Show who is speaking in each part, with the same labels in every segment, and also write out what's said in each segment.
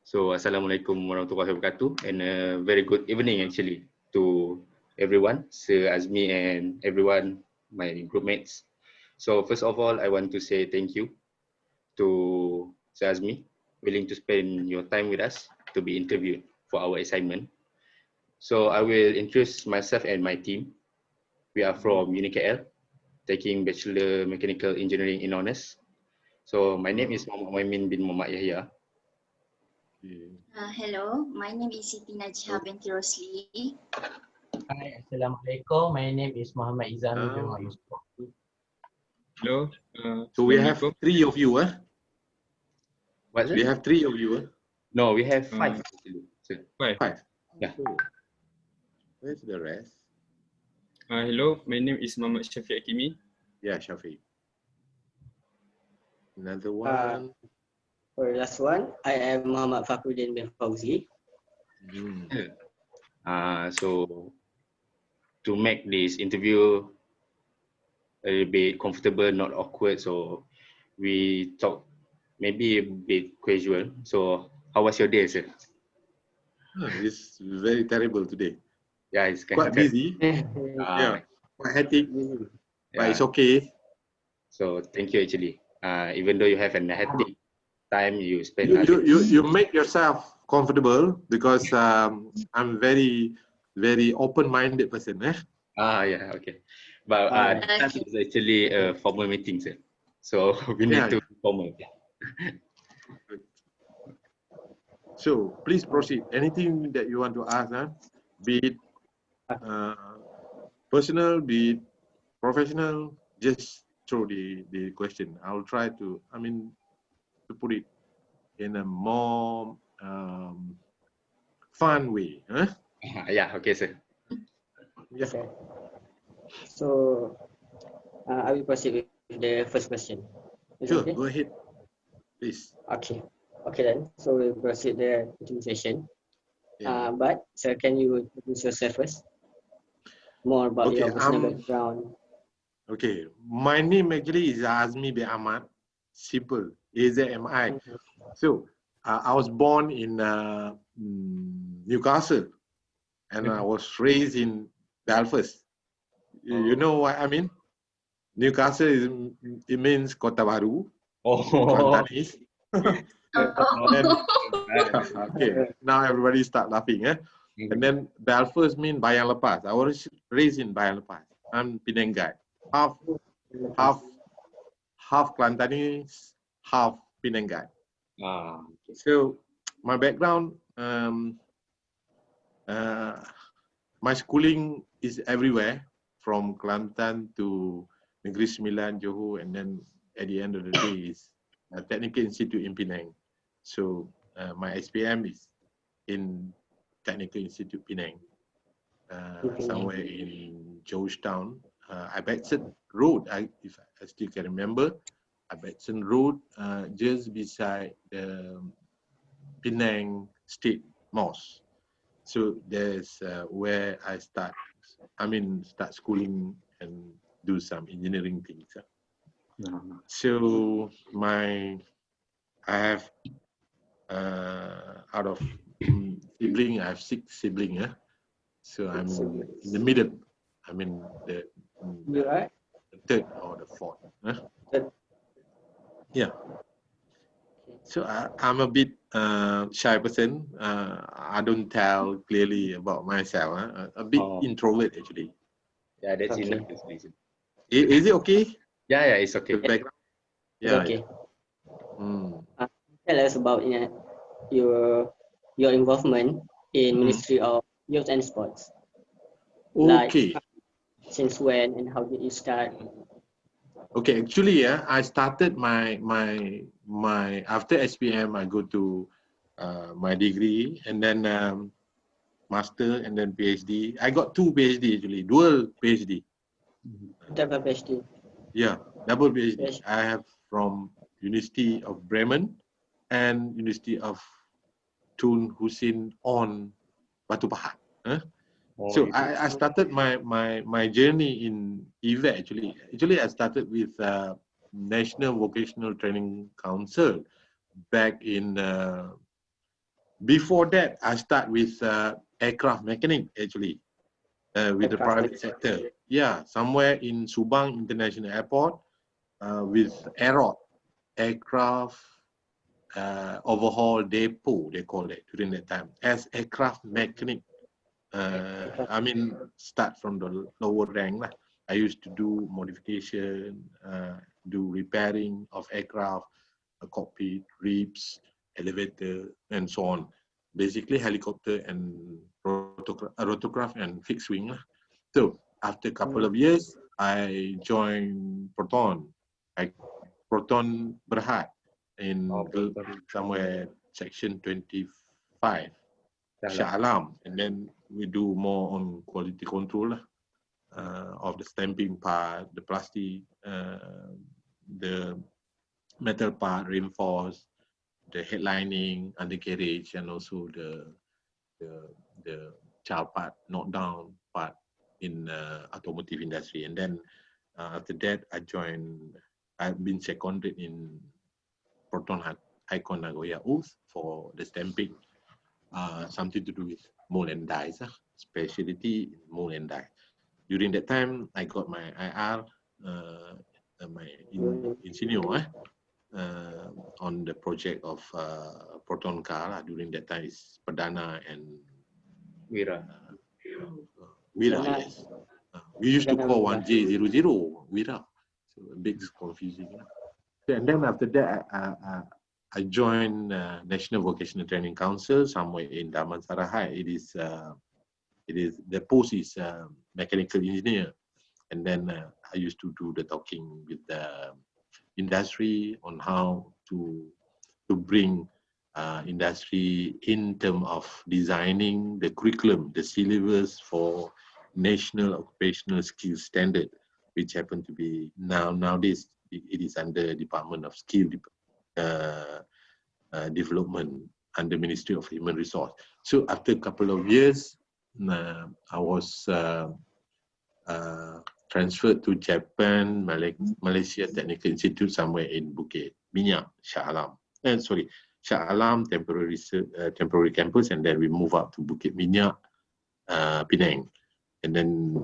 Speaker 1: So, Assalamualaikum warahmatullahi wabarakatuh, and a very good evening actually to everyone, Sir Azmi and everyone, my group mates. So, first of all, I want to say thank you to Sir Azmi, willing to spend your time with us to be interviewed for our assignment. So, I will introduce myself and my team. We are from Unikl, taking Bachelor Mechanical Engineering in Honors. So, my name is Muhaimin bin Muhammad Yahya.
Speaker 2: Hello, my name is Siti Najihah Binti Rosli.
Speaker 3: Hi, Assalamualaikum. My name is Izami bin Yusoff.
Speaker 4: Hello.
Speaker 5: So we have 3 of you,
Speaker 1: What's
Speaker 5: We
Speaker 1: it?
Speaker 5: have 3 of you,
Speaker 1: No, we have 5 actually. So,
Speaker 4: 5.
Speaker 1: Yeah.
Speaker 5: Oh. Where's the rest?
Speaker 4: Hello, my name is Shafiq Hakimi.
Speaker 5: Yeah, Shafiq. Another one.
Speaker 6: For the last one, I am Fakhruddin bin Fauzi.
Speaker 1: So to make this interview a little bit comfortable, not awkward, so we talk maybe a bit casual. So how was your day, sir?
Speaker 5: It's very terrible today.
Speaker 1: Yeah, it's
Speaker 5: Quite busy. Yeah, quite hectic. But it's okay.
Speaker 1: So thank you actually. Even though you have a hectic time, you spend.
Speaker 5: You make yourself comfortable because I'm very open-minded person.
Speaker 1: Yeah, okay. But that is actually a formal meeting, sir. So we need to be formal.
Speaker 5: So please proceed. Anything that you want to ask, be it personal, be it professional, just throw the question. I'll try to, to put it in a more fun way.
Speaker 1: Yeah, okay, sir.
Speaker 5: Yeah.
Speaker 6: Okay. So, I will proceed with the first question.
Speaker 5: Sure,
Speaker 6: Okay?
Speaker 5: go ahead, please.
Speaker 6: Okay. Okay then. So we'll proceed the session.
Speaker 5: Yeah.
Speaker 6: But sir, can you introduce yourself first? More about your personal background.
Speaker 5: Okay, my name actually is Azmi bin Ahmad. Simple, Azmi. So I was born in Newcastle, and I was raised in Belfast. You know what I mean? Newcastle it means Kota Baru. Kelantanese. Okay, now everybody start laughing, And then Belfast means Bayang Lepas. I was raised in Bayang Lepas. I'm Penang guy. Half Kelantanese, half Penang guy. So my background, my schooling is everywhere, from Kelantan to Negeri Sembilan, Johor, and then at the end of the day is a Technical Institute in Penang. So my SPM is in Technical Institute Penang, somewhere in Georgetown. Abbotsford Road, if I still can remember, Abbotsford Road, just beside the Penang State Mosque. So there's where I start schooling and do some engineering things. So I have out of sibling, I have 6 siblings. So I'm in the middle. The third or the 4th. Yeah. So I'm a bit shy person. I don't tell clearly about myself. A bit introvert actually.
Speaker 1: Yeah, that's
Speaker 6: Okay.
Speaker 1: enough.
Speaker 5: Is it okay?
Speaker 1: Yeah, it's okay.
Speaker 5: The background?
Speaker 6: It's okay. Tell us about your involvement in Ministry of Youth and Sports.
Speaker 5: Okay.
Speaker 6: Like, since when and how did you start?
Speaker 5: Okay, actually, I started my after SPM, I go to my degree and then master and then PhD. I got 2 PhD actually, dual PhD.
Speaker 6: Double PhD.
Speaker 5: Yeah, double PhD. I have from University of Bremen and University of Tun Hussein on Batu Pahat. So I started my journey in EVET actually. Actually, I started with National Vocational Training Council back in before that, I start with aircraft mechanic actually, with the private sector. Yeah, somewhere in Subang International Airport, with AEROD, aircraft overhaul depot, they call it during that time, as aircraft mechanic. I mean, start from the lower rank lah. I used to do modification, do repairing of aircraft, cockpit, ribs, elevator, and so on. Basically, helicopter and rotorcraft and fixed wing lah. So after a couple of years, I joined Proton. Proton Berhad in somewhere section 25, Shah Alam, and then we do more on quality control of the stamping part, the plastic, the metal part, reinforced, the headlining, undercarriage, and also the child part, knockdown part in automotive industry. And then after that, I've been seconded in Proton Icon Nagoya Oath for the stamping, something to do with mold and dies, specialty in mold and die. During that time, I got my IR, my ingenio on the project of Proton car. During that time, is Perdana and
Speaker 1: Wira.
Speaker 5: Wira, yes. We used to call 1J00 Wira, so a bit confusing. And then after that, I joined National Vocational Training Council somewhere in Damansara High. It is the post is mechanical engineer, and then I used to do the talking with the industry on how to bring industry in terms of designing the curriculum, the syllabus for National Occupational Skills Standard, which happen to be nowadays it is under Department of Skill Development under Ministry of Human Resource. So after a couple of years, I was transferred to Japan, Malaysia Technical Institute somewhere in Bukit Minyak, Shah Alam. Shah Alam temporary campus, and then we move up to Bukit Minyak, Penang, and then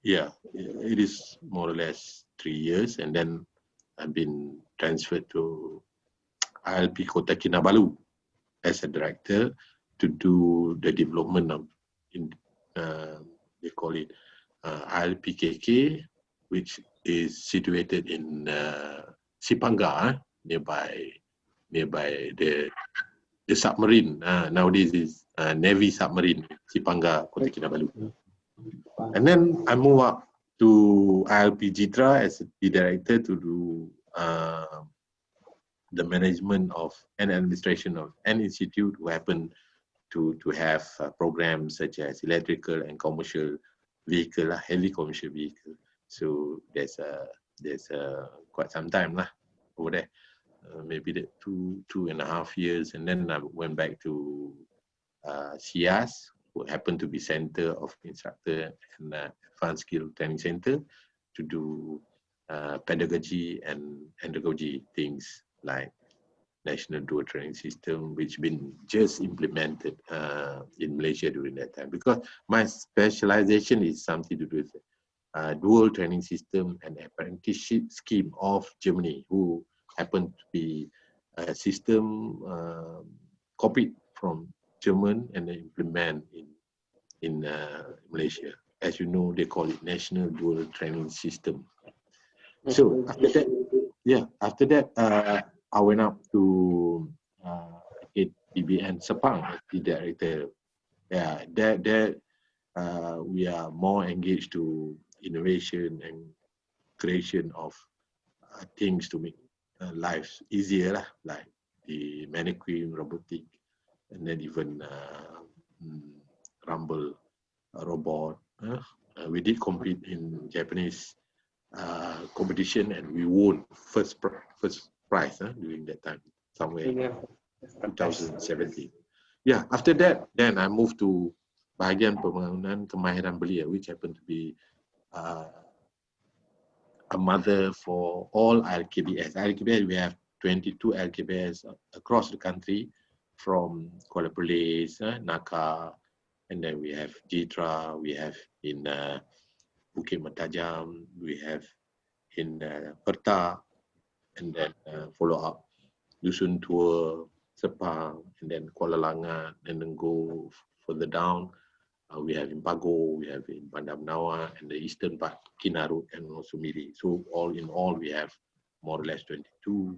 Speaker 5: yeah, it is more or less 3 years, and then I've been transferred to ILP Kota Kinabalu as a director to do the development of, they call it ILPKK, which is situated in Sipangga, nearby the submarine. Nowadays is Navy submarine, Sipangga, Kota Kinabalu. And then I move up to ILP Jitra as the director to do the management of and administration of an institute who happen to have programs such as electrical and commercial vehicle, heavy commercial vehicle. So there's quite some time over there, maybe the 2.5 years, and then I went back to SIAS, who happened to be Center of Instructor and Advanced Skill Training Center, to do pedagogy and andragogy things like National Dual Training System, which been just implemented in Malaysia during that time. Because my specialization is something to do with dual training system and apprenticeship scheme of Germany, who happened to be a system copied from German and they implement in Malaysia. As you know, they call it National Dual Training System. So after that, I went up to PBN Sepang as the director. Yeah, there we are more engaged to innovation and creation of things to make lives easier, like the mannequin, robotic, and then even rumble robot. We did compete in Japanese competition, and we won first prize during that time, somewhere in 2017. Yeah, after that, then I moved to bahagian pembangunan kemahiran belia, which happened to be a mother for all LKBS. LKBS, we have 22 LKBS across the country, from Kuala Perlis, Naka, and then we have Jitra, we have in Bukit Matajam, we have in Perta, and then follow up Dusun Tour, Sepang, and then Kuala Langat, and then go further down. We have in Pago, we have in Bandar Menawa, and the eastern part, Kinarut, and also Miri. So all in all, we have more or less 22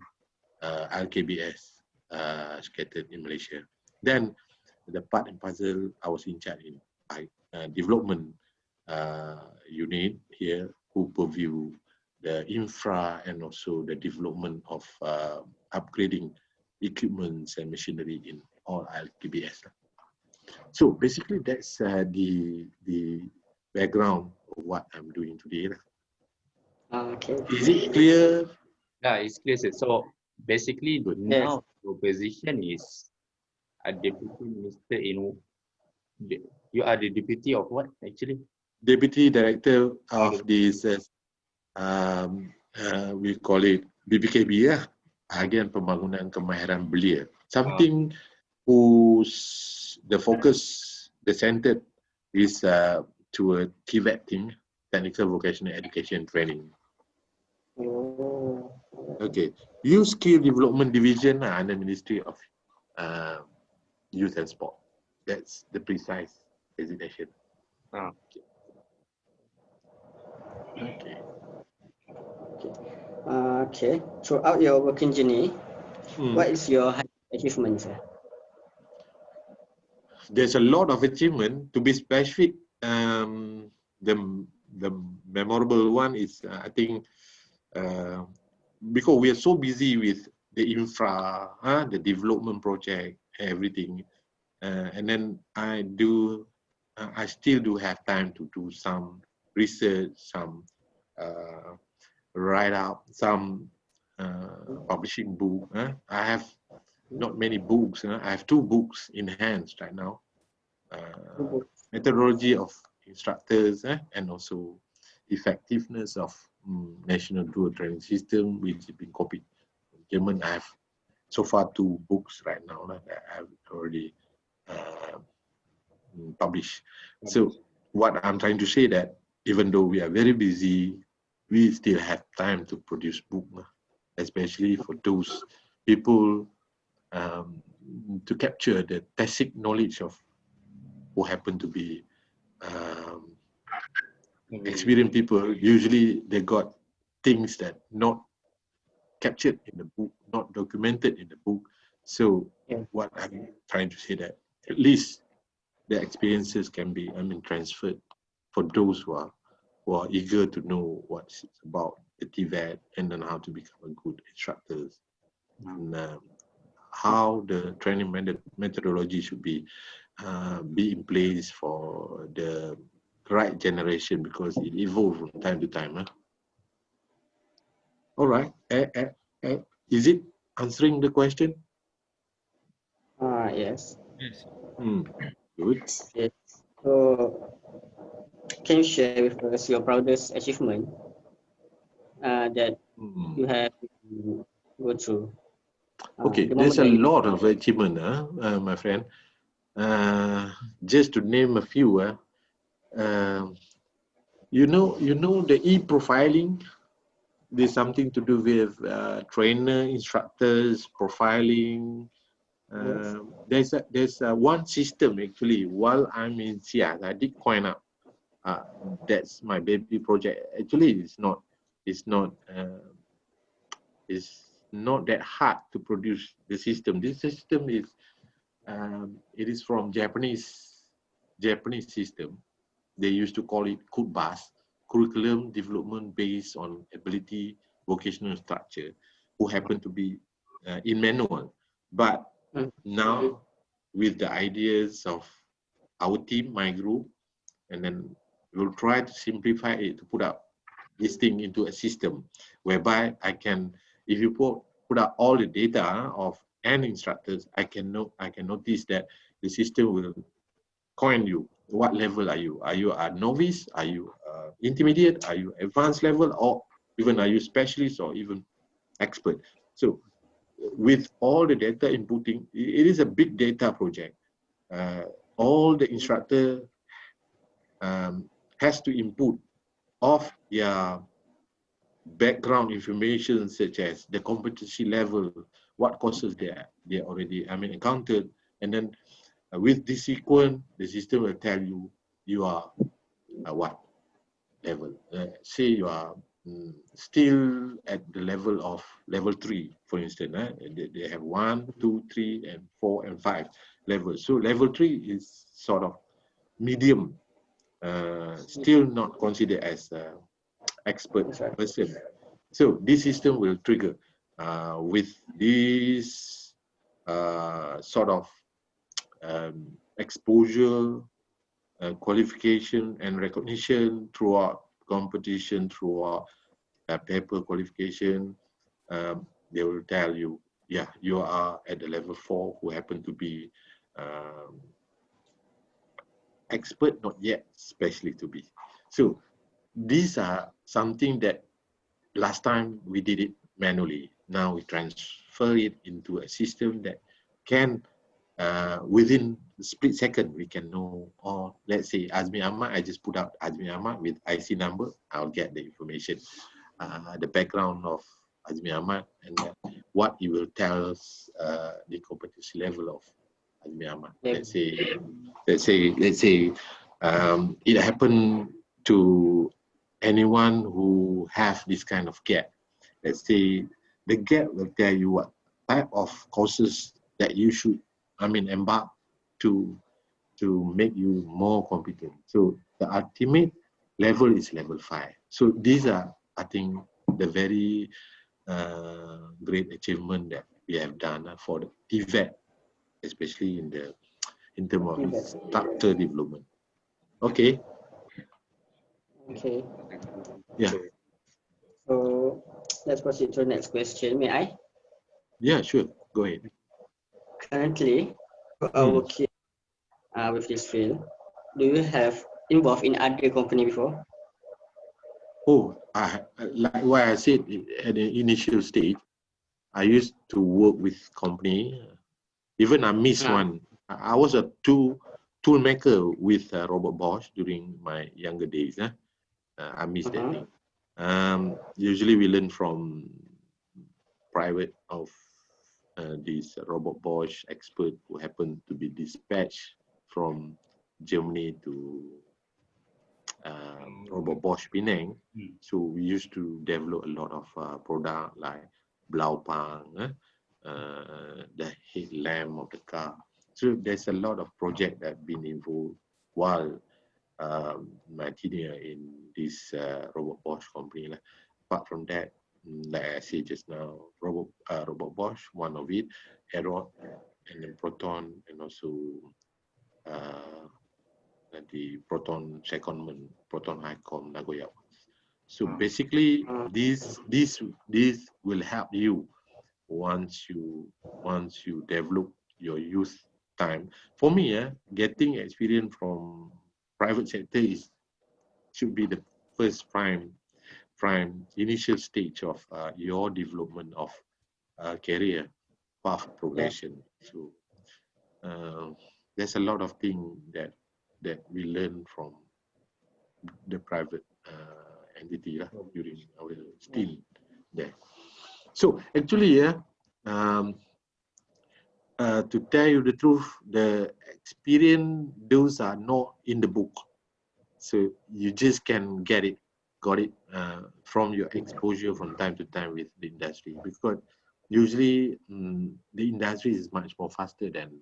Speaker 5: LKBS scattered in Malaysia. Then the part and puzzle, I was in charge in development unit here, who purview the infra and also the development of upgrading equipments and machinery in all LKBS. So basically, that's the background of what I'm doing today.
Speaker 6: Okay.
Speaker 5: Is it clear?
Speaker 1: Yeah, it's clear, sir. So basically,
Speaker 5: Good.
Speaker 1: now your position is a deputy minister in. You are the deputy of what actually?
Speaker 5: Deputy Director of this, we call it BPKB, Bahagian Pembangunan Kemahiran Belia. Something whose the focus, the center is to a TVET team, Technical Vocational Education Training.
Speaker 6: Oh.
Speaker 5: Okay, Youth Skill Development Division under Ministry of Youth and Sport. That's the precise designation.
Speaker 1: Okay.
Speaker 5: Okay.
Speaker 6: Okay. Throughout your working journey, what is your highest achievement, sir?
Speaker 5: There's a lot of achievement. To be specific, the memorable one is I think because we are so busy with the infra, the development project, everything, and then I still do have time to do some research, some write up, some publishing book. I have not many books. I have 2 books in hands right now. Methodology of instructors and also effectiveness of national dual training system, which has been copied from German. I have so far 2 books right now that I've already published. So what I'm trying to say that even though we are very busy, we still have time to produce book, especially for those people to capture the basic knowledge of who happen to be experienced people. Usually they got things that not captured in the book, not documented in the book. So what I'm trying to say that at least the experiences can be, transferred for those who are eager to know what it's about the TVET and then how to become a good instructors, and how the training methodology should be in place for the right generation, because it evolves from time to time. All right. Is it answering the question?
Speaker 6: Yes.
Speaker 4: Yes.
Speaker 5: Good.
Speaker 6: Yes. So, can you share with us your proudest achievement that you have to go through?
Speaker 5: Okay,
Speaker 6: the
Speaker 5: there's
Speaker 6: moment
Speaker 5: a
Speaker 6: that you-
Speaker 5: lot of achievement, my friend. Just to name a few, you know the e-profiling. There's something to do with trainer, instructors, profiling. There's one system actually. While I'm in CS, I did coin up. That's my baby project. Actually, it's not that hard to produce the system. This system is it is from Japanese system. They used to call it KUDBAS, Curriculum Development Based on Ability Vocational Structure, who happen to be in manual. But now with the ideas of our team, my group, and then we'll try to simplify it to put up this thing into a system whereby I can, if you put up all the data of an instructors, I can notice that the system will coin you. What level are you? Are you a novice? Are you intermediate? Are you advanced level? Or even are you specialist or even expert? So with all the data inputting, it is a big data project. All the instructor has to input of their background information, such as the competency level, what courses they already encountered, and then with this sequence, the system will tell you are what level. Say you are still at the level of level 3, for instance. They have 1, 2, 3, and 4 and 5 levels. So level 3 is sort of medium, still not considered as expert person. So this system will trigger with this sort of exposure, qualification and recognition throughout competition, throughout paper qualification. They will tell you, yeah, you are at the level 4, who happen to be expert, not yet specially to be. So these are something that last time we did it manually. Now we transfer it into a system that can, within a split second, we can know, or let's say Azmi Ahmad, I just put out Azmi Ahmad with IC number, I'll get the information, the background of Azmi Ahmad, and what he will tell us the competency level of Azmi Ahmad. Let's say it happened to anyone who have this kind of gap. Let's say the gap will tell you what type of courses that you should embark to make you more competent. So the ultimate level is level 5. So these are, I think, the very great achievement that we have done for the TVET, especially in terms of instructor development. Okay.
Speaker 6: Okay.
Speaker 5: Yeah.
Speaker 6: So let's proceed to the next question. May I?
Speaker 5: Yeah, sure. Go ahead.
Speaker 6: Currently, you are working with this field. Do you have involved in other company before?
Speaker 5: Oh, like what I said at the initial stage, I used to work with company. Even I missed one. I was a tool maker with Robert Bosch during my younger days. I missed that thing. Usually we learn from private of this Robert Bosch expert who happened to be dispatched from Germany to Robert Bosch Penang. So we used to develop a lot of product like Blaupang, the headlamp of the car. So there's a lot of project that have been involved while my tenure in this Robert Bosch company. Apart from that, like I said just now, Robert Bosch, one of it, Aerod, and then Proton, and also the Proton secondment, Proton Highcom Nagoya. So basically, this will help you once you develop your youth time. For me, getting experience from private sector should be the first prime initial stage of your development of career path progression. So there's a lot of things that we learn from the private entity during our stint there. So actually, to tell you the truth, the experience, those are not in the book. So you just can got it from your exposure from time to time with the industry, because usually the industry is much more faster than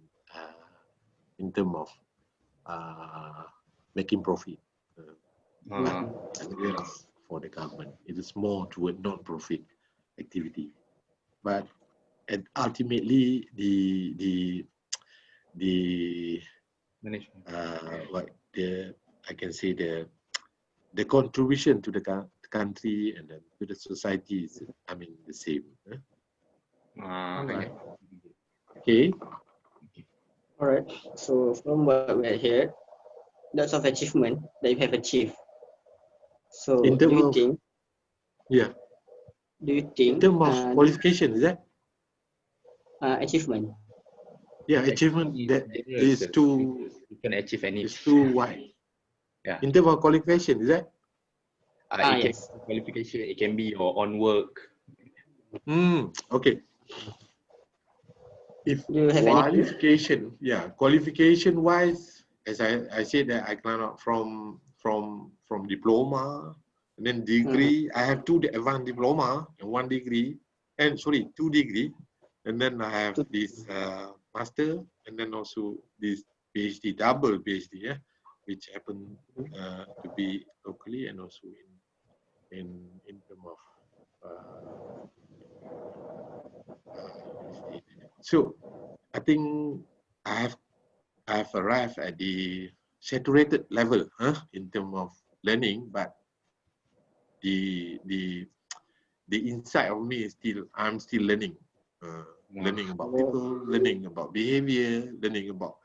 Speaker 5: in terms of making profit for the government. It is more toward non-profit activity, but ultimately the
Speaker 1: management,
Speaker 5: I can say the contribution to the country and to the society is, the same. Okay.
Speaker 6: All right. So from what we heard, lots of achievement that you have achieved. So
Speaker 5: In
Speaker 6: do
Speaker 5: terms
Speaker 6: you
Speaker 5: of,
Speaker 6: think?
Speaker 5: yeah.
Speaker 6: Do you think?
Speaker 5: In terms of qualification, is that?
Speaker 6: achievement.
Speaker 5: Yeah, achievement that is too,
Speaker 1: you can achieve any.
Speaker 5: is too wide.
Speaker 1: Yeah.
Speaker 5: In terms of qualification, is that?
Speaker 1: It can
Speaker 6: Yes.
Speaker 1: be qualification, it can be your own work.
Speaker 5: Okay. If
Speaker 6: Do you have any?
Speaker 5: qualification, yeah, qualification wise, as I said that I climb up from diploma and then degree. I have 2 advanced diploma and 1 degree, and sorry, 2 degree, and then I have this master, and then also this PhD, double PhD, yeah, which happened to be locally and also in terms of university. So I think I have arrived at the saturated level in terms of learning, but the inside of me is still, I'm still learning. Learning about people, learning about behavior, learning about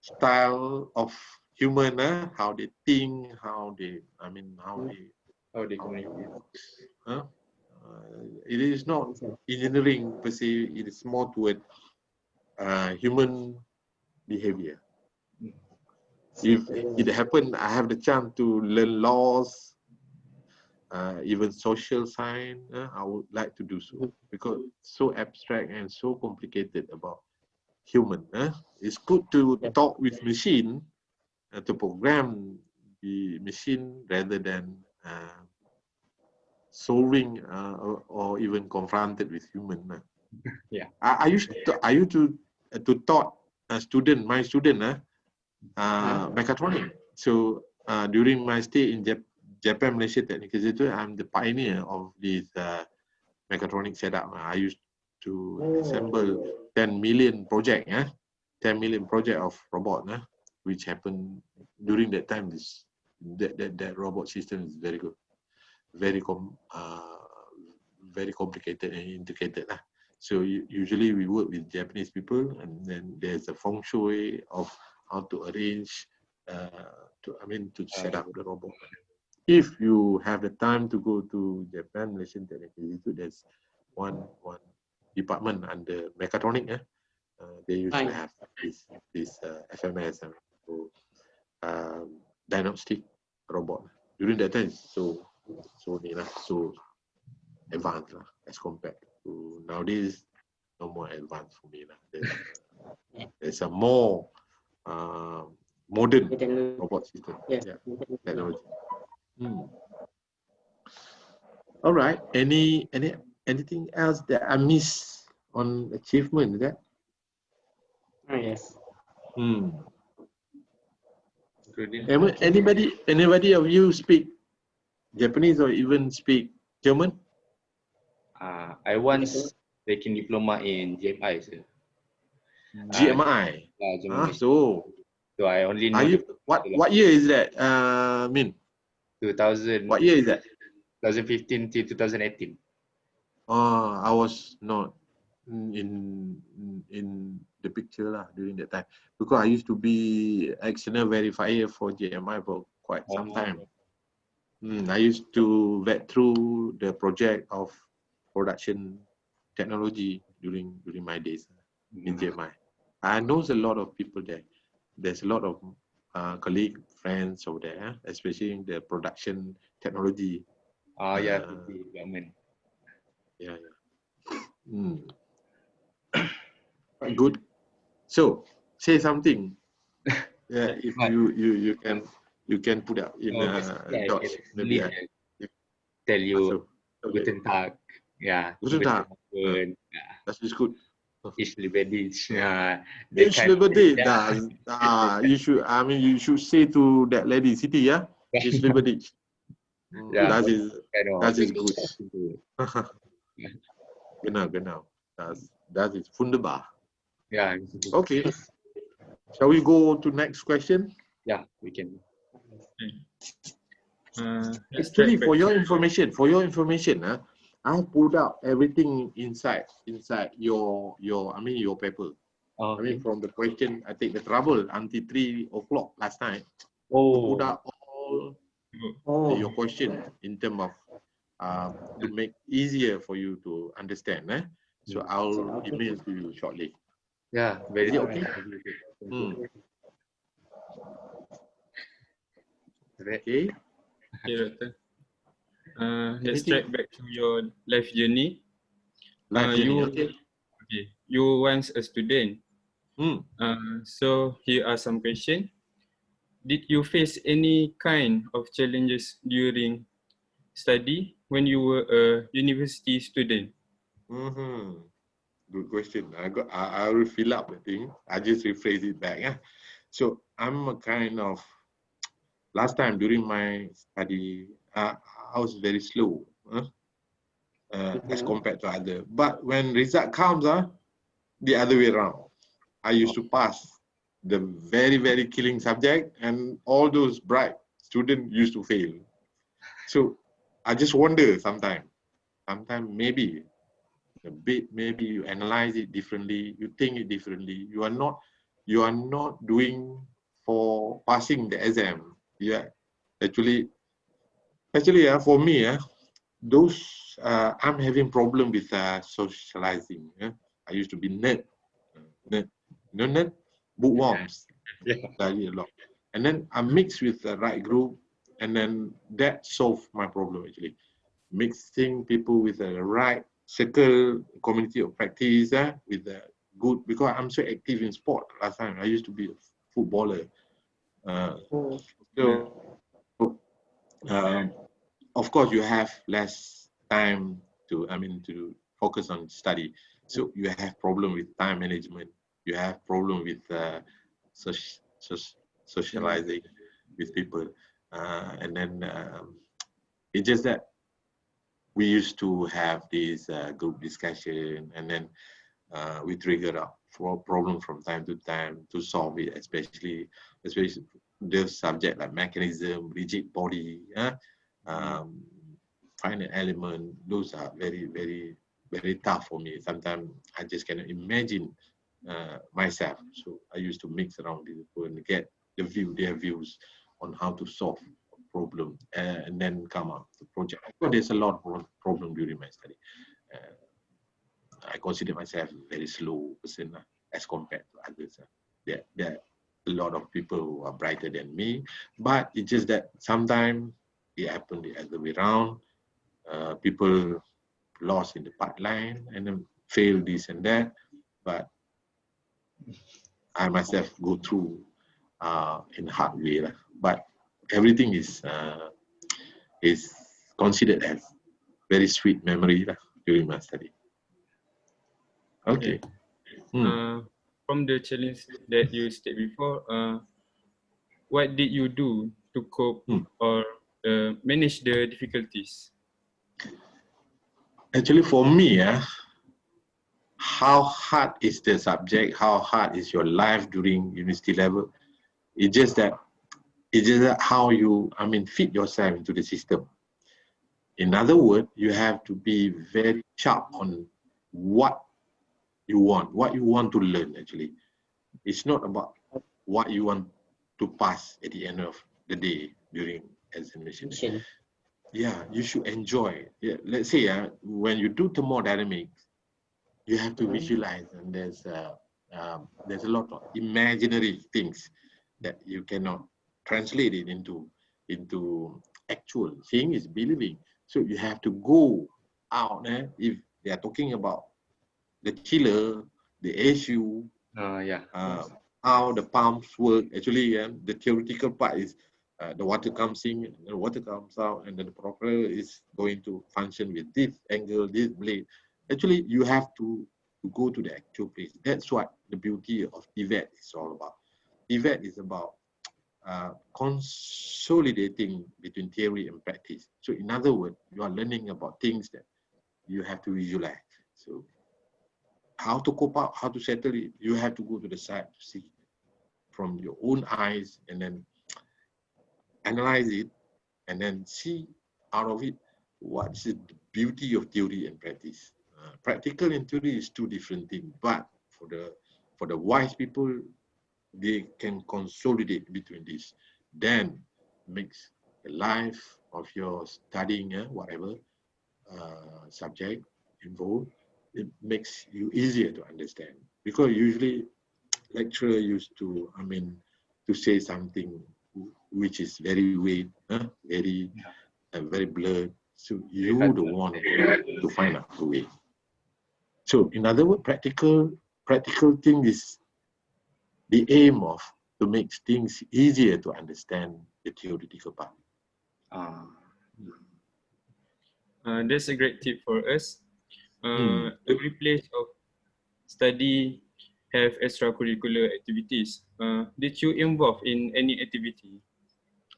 Speaker 5: style of human, how they think, how they work. It is not engineering per se, it is more toward human behavior. If it happened, I have the chance to learn laws, even social science, I would like to do so, because it's so abstract and so complicated about human. It's good to talk with machine, to program the machine rather than solving or even confronted with human.
Speaker 1: Yeah.
Speaker 5: I used to taught my student mechatronic. So during my stay in Japan, Malaysia Technical Institute, I'm the pioneer of this mechatronic setup. I used to assemble 10 million project, 10 million project of robot, which happened during that time. That robot system is very good, very complicated and integrated. So usually we work with Japanese people, and then there's a feng shui of how to arrange to set up the robot. If you have the time to go to Japan Malaysian Technical Institute, there's one department under mechatronic. They used to have this FMS, diagnostic robot. During that time, so advanced as compared to nowadays. No more advanced for me. There's a more modern robot system. Yeah, technology. All right. Anything else that I miss on achievement? Is that?
Speaker 6: Yes.
Speaker 5: Anybody of you speak Japanese or even speak German?
Speaker 1: I once taken diploma in GMI, sir.
Speaker 5: GMI. So
Speaker 1: I only know.
Speaker 5: What year is that?
Speaker 1: 2000.
Speaker 5: What year is that?
Speaker 1: 2015 till 2018.
Speaker 5: I was not in the picture during that time, because I used to be external verifier for GMI for quite some time. I used to vet through the project of production technology during my days in GMI. I know a lot of people there. There's a lot of colleague, friends over there, especially in the production technology. Yeah. Good. So say something. Yeah, if you can put up in dots. Maybe I
Speaker 1: tell you Guten Tag. Yeah.
Speaker 5: Guten Tag. That is good.
Speaker 1: Ich liebe dich.
Speaker 5: Ich liebe dich. You should. I mean, you should say to that lady, Siti, yeah. Ich liebe dich. That is good. Genau. That is wunderbar.
Speaker 1: Yeah.
Speaker 5: Okay. Shall we go to next question?
Speaker 1: Yeah, we can.
Speaker 5: Actually, for your information, I put out everything inside your paper. I mean, from the question, I take the trouble until 3 o'clock last night to put out all your question in terms of to make easier for you to understand. So I'll email to you shortly.
Speaker 1: Yeah, very
Speaker 5: Is it
Speaker 1: good.
Speaker 5: okay? Okay.
Speaker 4: Okay, Doctor. Let's track back to your life journey.
Speaker 5: Life journey,
Speaker 4: you,
Speaker 5: okay.
Speaker 4: okay. You once a student. So here are some questions. Did you face any kind of challenges during study when you were a university student?
Speaker 5: Good question. I will fill up the thing. I just rephrase it back. Yeah. So I'm a kind of, last time during my study, I was very slow as compared to other. But when result comes, the other way around. I used to pass the very, very killing subject, and all those bright students used to fail. So I just wonder sometimes maybe a bit, maybe you analyze it differently, you think it differently. You are not doing for passing the exam. Yeah, actually, for me, those I'm having problem with socializing. I used to be nerd, bookworms, study a lot, and then I mixed with the right group, and then that solved my problem actually. Mixing people with the right circle, community of practice, with the good, because I'm so active in sport. Last time I used to be a footballer. Of course, you have less time to focus on study. So you have problem with time management. You have problem with socializing with people, and then it's just that we used to have this group discussion, and then we trigger up for problem from time to time to solve it, especially the subject like mechanism, rigid body, finite element. Those are very, very, very tough for me. Sometimes I just cannot imagine myself. So I used to mix around with people and get their views on how to solve problem, and then come up with the project. I thought there's a lot of problem during my study. I consider myself a very slow person as compared to others. There are a lot of people who are brighter than me, but it's just that sometimes it happens the other way around. People lost in the pipeline and then fail this and that, but I myself go through in hard way. But everything is considered as very sweet memory during my study. Okay.
Speaker 4: From the challenge that you stated before, what did you do to cope or manage the difficulties?
Speaker 5: Actually, for me, how hard is the subject? How hard is your life during university level? It's just that how you, fit yourself into the system. In other words, you have to be very sharp on what you want to learn. Actually, it's not about what you want to pass at the end of the day during examination. Yeah, you should enjoy. Yeah, let's say when you do thermodynamics, you have to visualize, and there's a lot of imaginary things that you cannot translate it into actual. Seeing is believing. So you have to go out. If they are talking about the chiller, the issue, how the pumps work. Actually, the theoretical part is the water comes in, and the water comes out, and then the propeller is going to function with this angle, this blade. Actually, you have to go to the actual place. That's what the beauty of PE2JAN is all about. PE2JAN is about consolidating between theory and practice. So in other words, you are learning about things that you have to visualize. So how to cope up, how to settle it, you have to go to the site to see from your own eyes, and then analyze it, and then see out of it what's the beauty of theory and practice. Practical and theory is two different things, but for the wise people, they can consolidate between these. Then makes the life of your studying whatever subject involved it makes you easier to understand, because usually lecturer used to, to say something which is very vague, very blurred. So you the one to find out the way. So in other words, practical thing is the aim of to make things easier to understand the theoretical part.
Speaker 4: That's a great tip for us. Every place of study have extracurricular activities. Did you involve in any activity?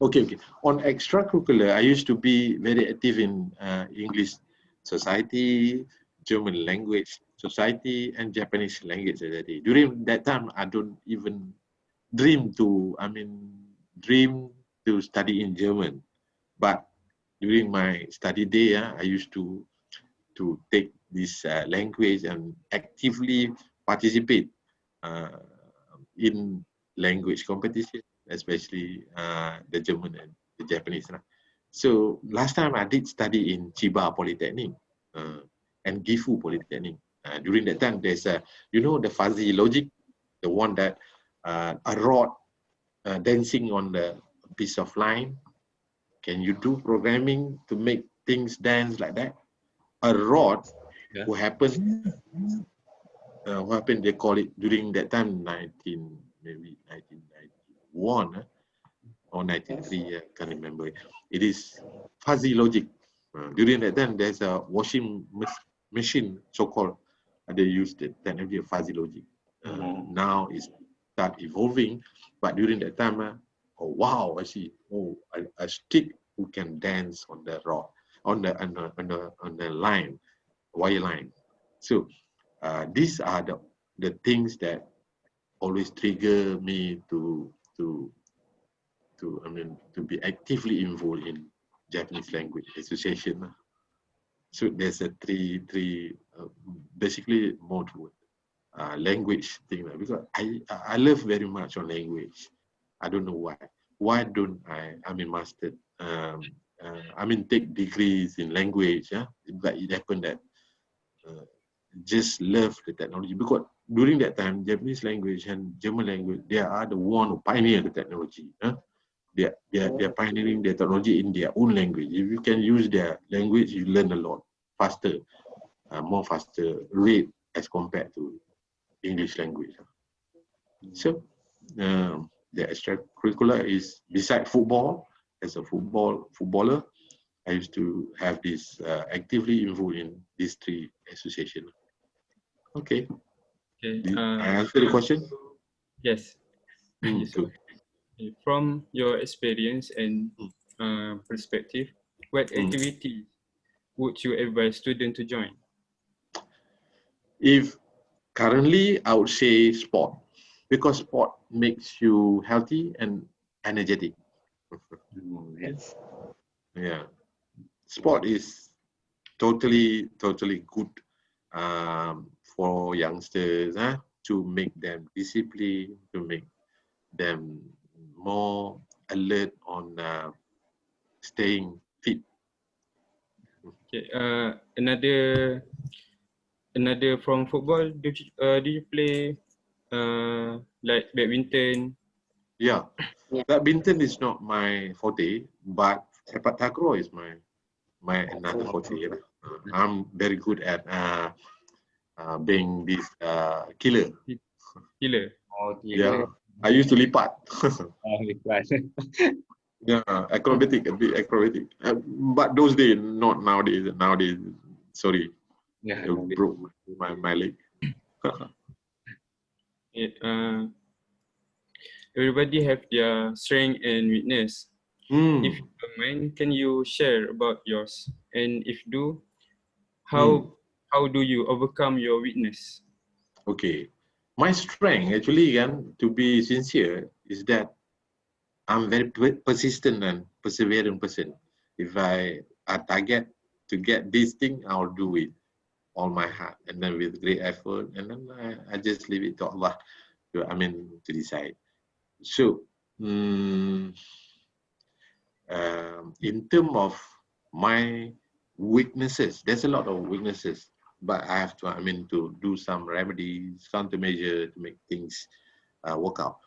Speaker 5: Okay. On extracurricular, I used to be very active in English society, German language society, and Japanese language society. During that time, I don't even dream to study in German. But during my study day, I used to take this language and actively participate in language competition, especially the German and the Japanese. So last time I did study in Chiba Polytechnic and Gifu Polytechnic. During that time, there's the fuzzy logic, the one that a rod dancing on the piece of line. Can you do programming to make things dance like that? A rod, what happened, they call it during that time, 1991 or 93, I can't remember. It is fuzzy logic. During that time, there's a washing machine, so-called, they use the technology of fuzzy logic. Now it's start evolving, but during that time, oh wow, I see, a stick who can dance on the rod, on the line, wire line. So these are the things that always trigger me to be actively involved in Japanese language association. So there's a three basically more toward language thing, because I love very much on language. I don't know why. Why don't I mastered take degrees in language, but it happened that just love the technology, because during that time Japanese language and German language, they are the one who pioneer the technology. They are pioneering the technology in their own language. If you can use their language, you learn a lot faster, more faster rate as compared to English language. So the extracurricular is beside football. As a footballer, I used to have this actively involved in these three associations. Okay. Did I answer the question?
Speaker 4: Yes. So, from your experience and perspective, what activity would you advise students to join?
Speaker 5: If currently, I would say sport, because sport makes you healthy and energetic.
Speaker 1: Yes.
Speaker 5: Yeah, sport is totally good for youngsters, to make them disciplined, to make them more alert on staying fit.
Speaker 4: Okay. Another from football. Do you play like badminton?
Speaker 5: Yeah, badminton is not my forte, but sepak takraw is my another forte. I'm very good at being this killer.
Speaker 4: Killer.
Speaker 5: Yeah, I used to lipat. Yeah, acrobatic, a bit acrobatic. But those days, not nowadays. Nowadays, sorry, it broke my leg.
Speaker 4: Everybody have their strength and weakness. If you don't mind, can you share about yours? And if do, how do you overcome your weakness?
Speaker 5: Okay, my strength actually, to be sincere, is that I'm very persistent and perseverant person. If I target to get this thing, I'll do it all my heart, and then with great effort, and then I just leave it to Allah, to decide. So, in terms of my weaknesses, there's a lot of weaknesses, but I have to, I mean, to do some remedies, countermeasure to make things work out.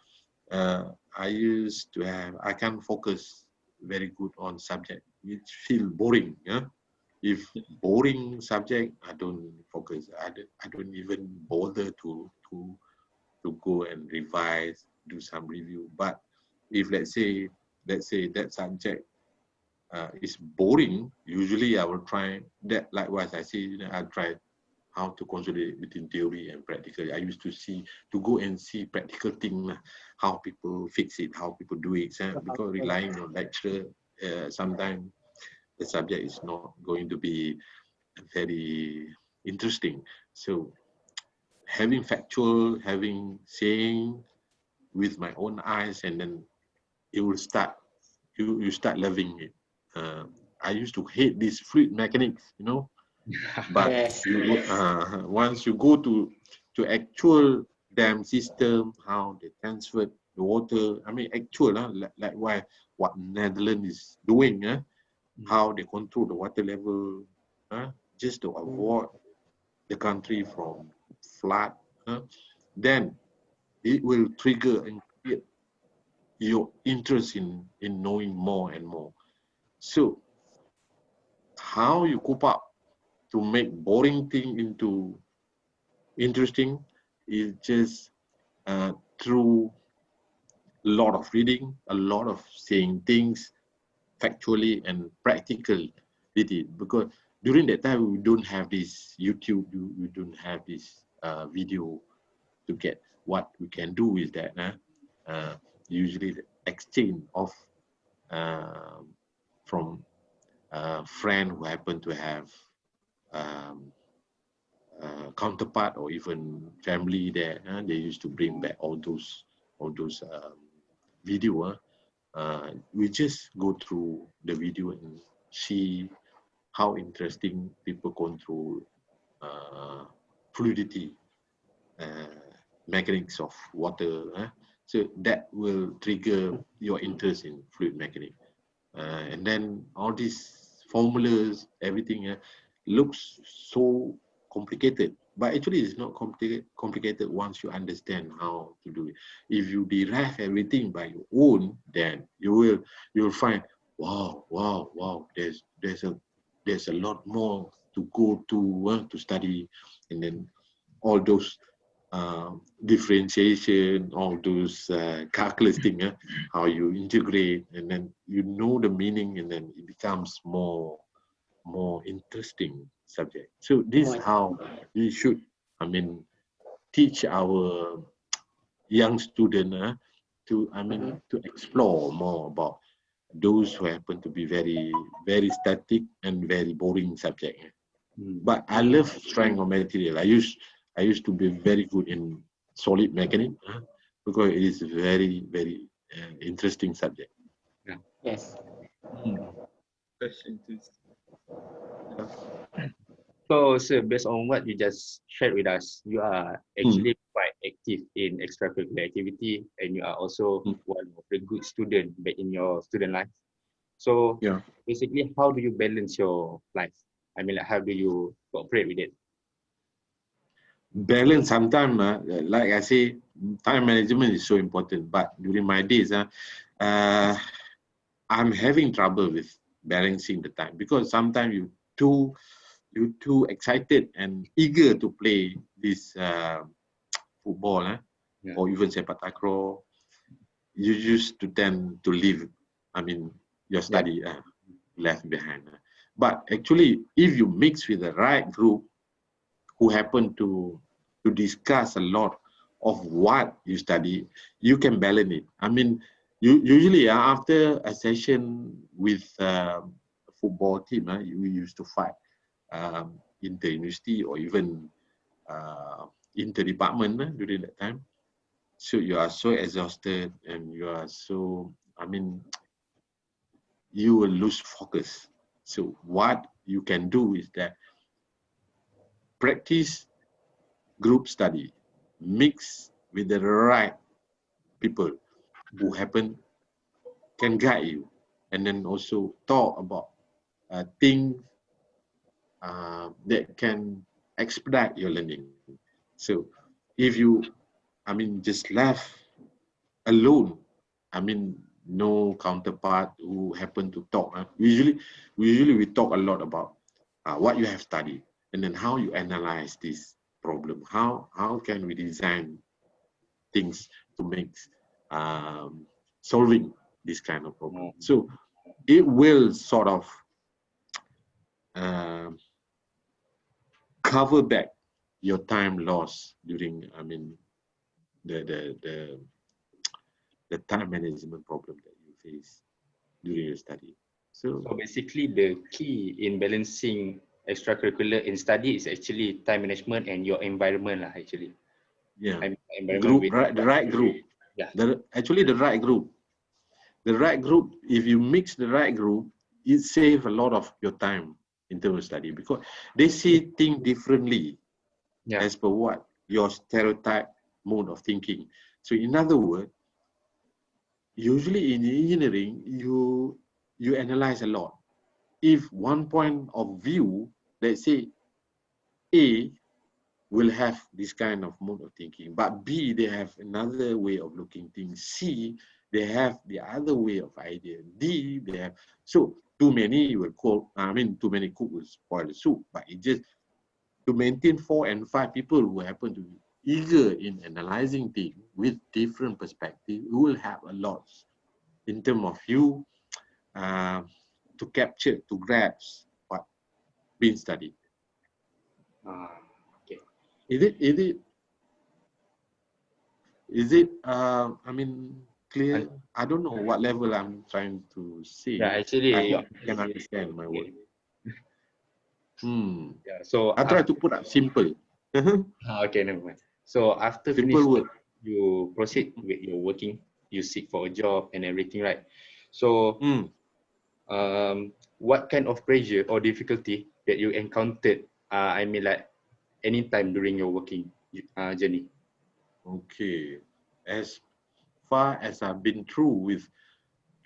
Speaker 5: I used to have, I can focus very good on subject which feel boring. Yeah? If boring subject, I don't focus. I don't even bother to go and revise, do some review. But if let's say that subject is boring, usually I will try that. Likewise, I say, you know, I'll try how to consolidate between theory and practical. I used to go and see practical thing, how people fix it, how people do it. Because relying on lecturer, sometimes the subject is not going to be very interesting. So having factual, having saying with my own eyes, and then it will start, you start loving it. I used to hate this fluid mechanics, you know, but
Speaker 6: Yes.
Speaker 5: once you go to actual dam system, how they transfer the water, I mean actual, like what Netherlands is doing, how they control the water level, just to avoid the country from flood, then it will trigger and create your interest in knowing more and more. So how you cope up to make boring thing into interesting is just through a lot of reading, a lot of saying things factually and practically. Because during that time we don't have this YouTube, we don't have this video to get what we can do with that. Usually the exchange of from friend who happen to have counterpart or even family there, they used to bring back all those video. We just go through the video and see how interesting people control fluidity, mechanics of water. So that will trigger your interest in fluid mechanics. And then all these formulas, everything looks so complicated, but actually it's not complicated once you understand how to do it. If you derive everything by your own, then you'll find, wow, there's a lot more to go to study, and then all those differentiation, all those calculus thing, how you integrate, and then you know the meaning, and then it becomes more interesting subject. So this is how we should, I mean, teach our young student to, I mean, to explore more about those who happen to be very, very static and very boring subject. But I love strength of material. I used to be very good in solid mechanics because it is very, very interesting subject.
Speaker 6: Yes.
Speaker 1: So, sir, based on what you just shared with us, you are actually quite active in extracurricular activity, and you are also one of the good students back in your student life. So, basically, how do you balance your life? I mean, like, how do you cooperate with it?
Speaker 5: Balance sometimes, like I say, time management is so important. But during my days, I'm having trouble with balancing the time, because sometimes you're too excited and eager to play this football, or even sepak takraw. You used to tend to leave, I mean, your study left behind. But actually, if you mix with the right group who happen to discuss a lot of what you study, you can balance it. I mean, usually after a session with football team, we used to fight inter-university or even inter-department during that time. So you are so exhausted and you are so, I mean, you will lose focus. So what you can do is that practice group study, mix with the right people who can guide you, and then also talk about things that can expedite your learning. So if you, just left alone, no counterpart who happen to talk. Usually we talk a lot about what you have studied, and then how you analyze this problem. How can we design things to make solving this kind of problem. So it will sort of cover back your time lost during, the time management problem that you face during your study. So
Speaker 1: basically the key in balancing extracurricular and study is actually time management and your environment lah, actually.
Speaker 5: Yeah,
Speaker 1: environment
Speaker 5: the right group.
Speaker 1: Yeah.
Speaker 5: Actually the right group. The right group, if you mix the right group, it saves a lot of your time in terms of study, because they see things differently as per what your stereotype mode of thinking. So in other words, usually in engineering, you analyze a lot. If one point of view, let's say A will have this kind of mode of thinking, but B, they have another way of looking things. C, they have the other way of idea. D, they have, so too many will call, too many cook will spoil the soup, but it just, to maintain 4 and 5 people who happen to be eager in analyzing things with different perspectives, you will have a lot in terms of you to capture, to grasp what being studied.
Speaker 1: Okay.
Speaker 5: Is it clear? I don't know what level I'm trying to say.
Speaker 1: Yeah, actually,
Speaker 5: I hope you can understand my word.
Speaker 1: Yeah, so
Speaker 5: I try to put up simple.
Speaker 1: Okay, never mind. So after
Speaker 5: Simple
Speaker 1: finish,
Speaker 5: word.
Speaker 1: you proceed with your working, you seek for a job and everything, right? So what kind of pressure or difficulty that you encountered, like anytime during your working journey?
Speaker 5: Okay. As far as I've been through with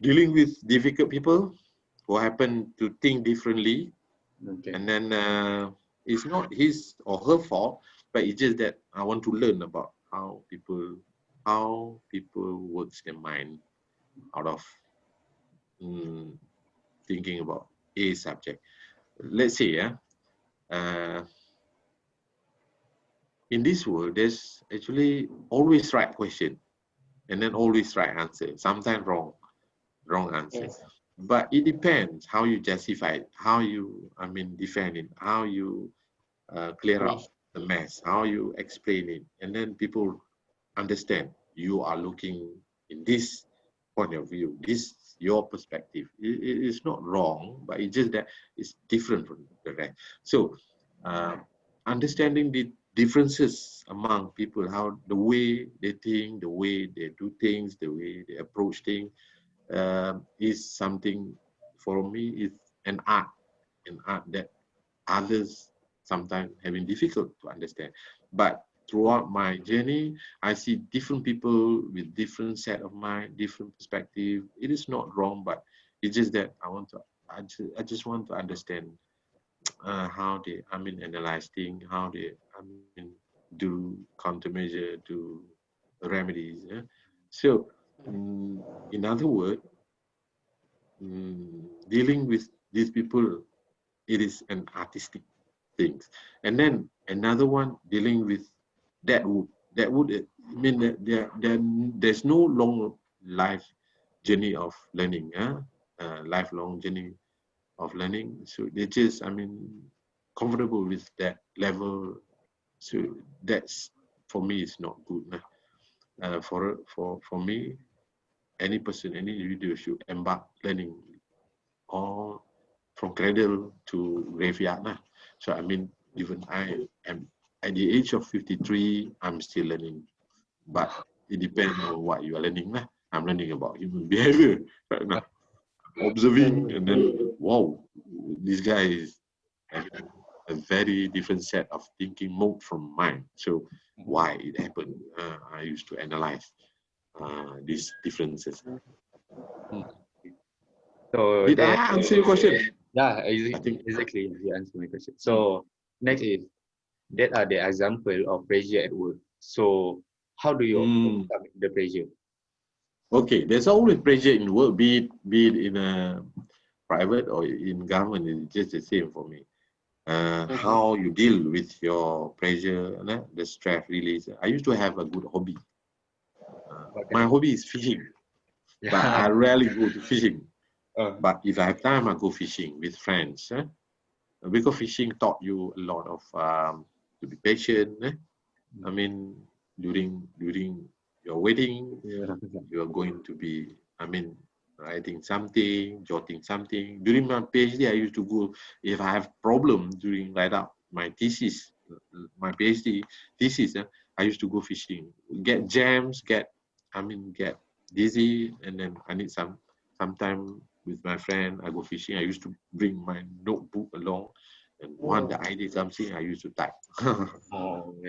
Speaker 5: dealing with difficult people who happen to think differently, and then it's not his or her fault, but it's just that I want to learn about how people works their mind out of thinking about a subject. Let's say, in this world, there's actually always right question and then always right answer. Sometimes wrong answer.
Speaker 6: Yes.
Speaker 5: But it depends how you justify it, how you, defend it, how you clear up the mess, how you explain it, and then people understand you are looking in this point of view, this your perspective. It is not wrong, but it's just that it's different from the rest. So understanding the differences among people, how the way they think, the way they do things, the way they approach things, is something for me is an art that others sometimes having difficult to understand. But throughout my journey, I see different people with different set of mind, different perspective. It is not wrong, but it's just that I just want to understand how they analyze things, how they do countermeasure, do remedies. Yeah? So in other words, dealing with these people, it is an artistic thing. And then another one, dealing with that would mean that there's no long life journey of learning, lifelong journey of learning. So they just comfortable with that level. So that's, for me, it's not good. For me, any person, any individual should embark learning all from cradle to graveyard. So even I am at the age of 53, I'm still learning. But it depends on what you are learning. I'm learning about human behavior right now. Observing, and then, wow, this guy is having a very different set of thinking mode from mine. So why it happened? I used to analyze these differences.
Speaker 1: So
Speaker 5: did I answer your question?
Speaker 1: Yeah,
Speaker 5: I think
Speaker 1: exactly. You answered my question. So next is, that are the example of pressure at work. So how do you overcome the pressure?
Speaker 5: Okay, there's always pressure in work, be it in a private or in government. It's just the same for me. How you deal with your pressure, the stress release. I used to have a good hobby. My hobby is fishing, but I rarely go to fishing. But if I have time, I go fishing with friends. Because fishing taught you a lot of to be patient. I mean, during your wedding, you are going to be, I mean, writing something, jotting something. During my PhD, I used to go, if I have problem during write up my thesis, my PhD thesis, I used to go fishing, get jams, get dizzy, and then I need some time with my friend. I go fishing. I used to bring my notebook along, and when the idea comes in, I used to type.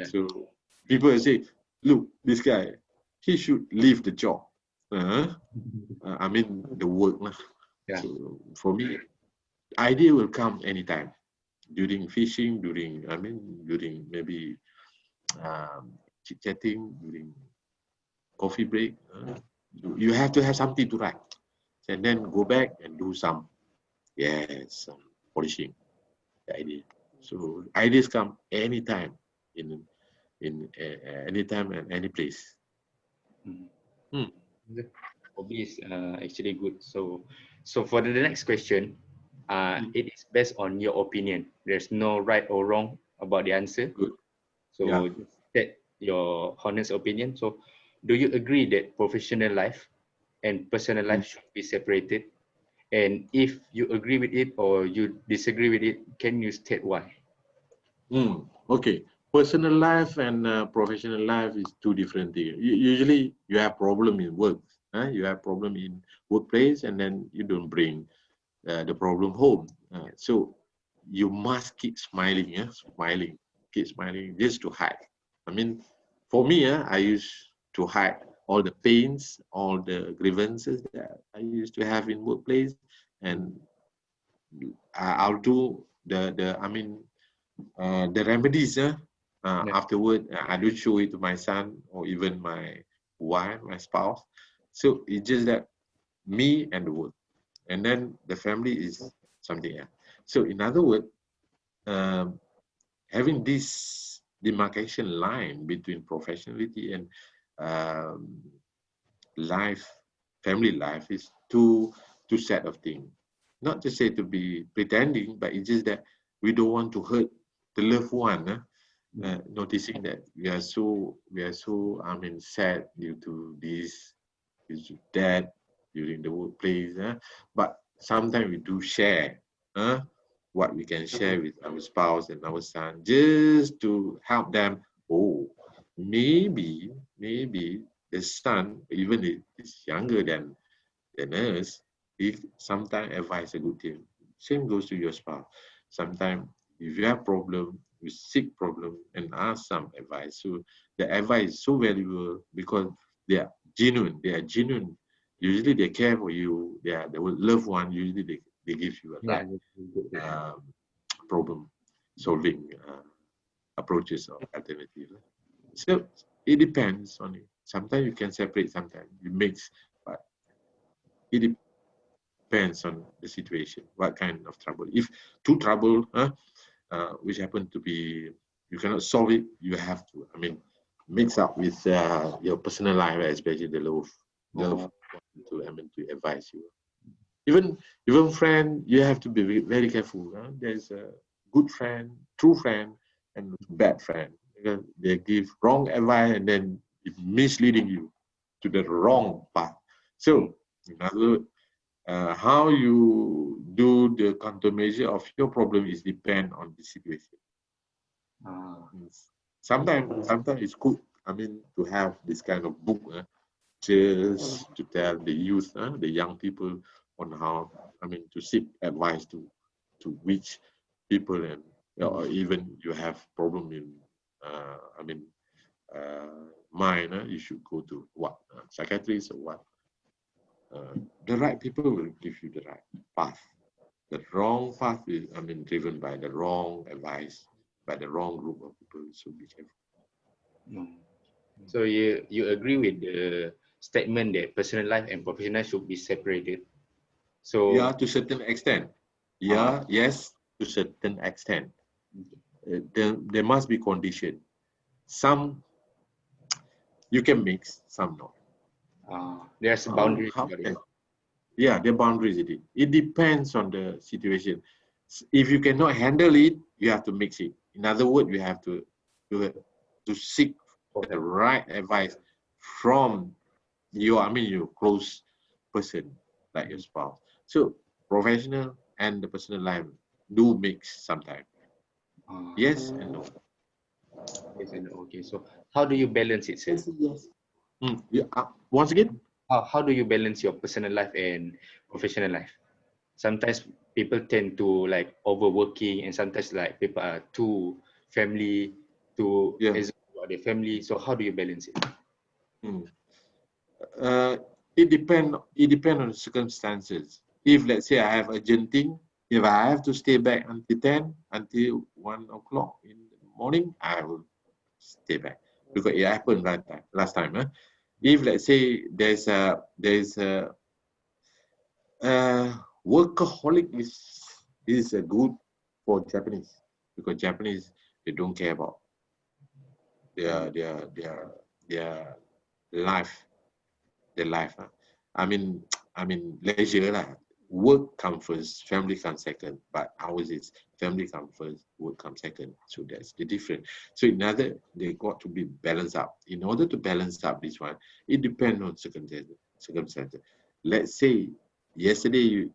Speaker 5: So people say, look, this guy, he should leave the job. I mean, the work. So for me, idea will come anytime. During fishing, during maybe chit-chatting, during coffee break. You have to have something to write. And then go back and do some polishing the idea. So ideas come anytime, in anytime and any place.
Speaker 1: Hobby is actually good. So for the next question, it is based on your opinion. There's no right or wrong about the answer.
Speaker 5: Good.
Speaker 1: So just state your honest opinion. So do you agree that professional life and personal life should be separated? And if you agree with it or you disagree with it, can you state why?
Speaker 5: Okay. Personal life and professional life is two different things. Usually you have problem in work. You have problem in workplace, and then you don't bring the problem home. So you must keep smiling, keep smiling just to hide. I mean, for me, I used to hide all the pains, all the grievances that I used to have in workplace, and I'll do the remedies. Afterward, I don't show it to my son or even my wife, my spouse. So it's just that me and the work, and then the family is something else. So in other words, having this demarcation line between professionality and life, family life, is two set of things. Not to say to be pretending, but it's just that we don't want to hurt the loved one. Noticing that we are so sad due to this, due to that, during the workplace. But sometimes we do share what we can share with our spouse and our son, just to help them. Oh, maybe the son, even if he's younger than us, he sometimes advise a good thing. Same goes to your spouse. Sometimes if you have problem, you seek problem and ask some advice. So the advice is so valuable because they are genuine. Usually they care for you. They are the loved one. Usually they give you a problem solving approaches or alternatives. So it depends on it. Sometimes you can separate, sometimes you mix, but it depends on the situation, what kind of trouble. If two trouble, which happen to be, you cannot solve it, you have to, mix up with your personal life, especially the love to advise you. Even friend, you have to be very careful. There's a good friend, true friend, and bad friend. Because they give wrong advice and then it misleading you to the wrong path. So, in other words, how you do the countermeasure of your problem is depend on the situation. Sometimes it's good, to have this kind of book, just to tell the youth, the young people, on how, to seek advice to which people, and or even you have problem in, mind, you should go to what, psychiatrist or what. The right people will give you the right path. The wrong path is, driven by the wrong advice. by the wrong group of people. So be careful.
Speaker 1: So you agree with the statement that personal life and professional should be separated? So
Speaker 5: Yeah, to certain extent. Yeah, yes, to certain extent. There must be condition. Some you can mix, some not.
Speaker 1: there's boundaries.
Speaker 5: Yeah, there are boundaries. It depends on the situation. If you cannot handle it, you have to mix it. In other words, you have to seek the right advice from your close person like your spouse. So professional and the personal life do mix sometimes. Yes and no.
Speaker 1: Yes and no. Okay. So how do you balance it, sir?
Speaker 5: Yes. Once again,
Speaker 1: how do you balance your personal life and professional life? Sometimes people tend to like overworking, and sometimes like people are too family to about their family. So how do you balance it?
Speaker 5: It depends on the circumstances. If let's say I have urgent thing, if I have to stay back until 1 o'clock in the morning, I will stay back because it happened last time. If let's say there's a workaholic is good for Japanese, because Japanese, they don't care about their life. I mean leisure lah. Work comes first, family comes second. But ours is family comes first, work comes second. So that's the difference. So they got to be balanced up. In order to balance up this one, it depends on circumstances. Let's say yesterday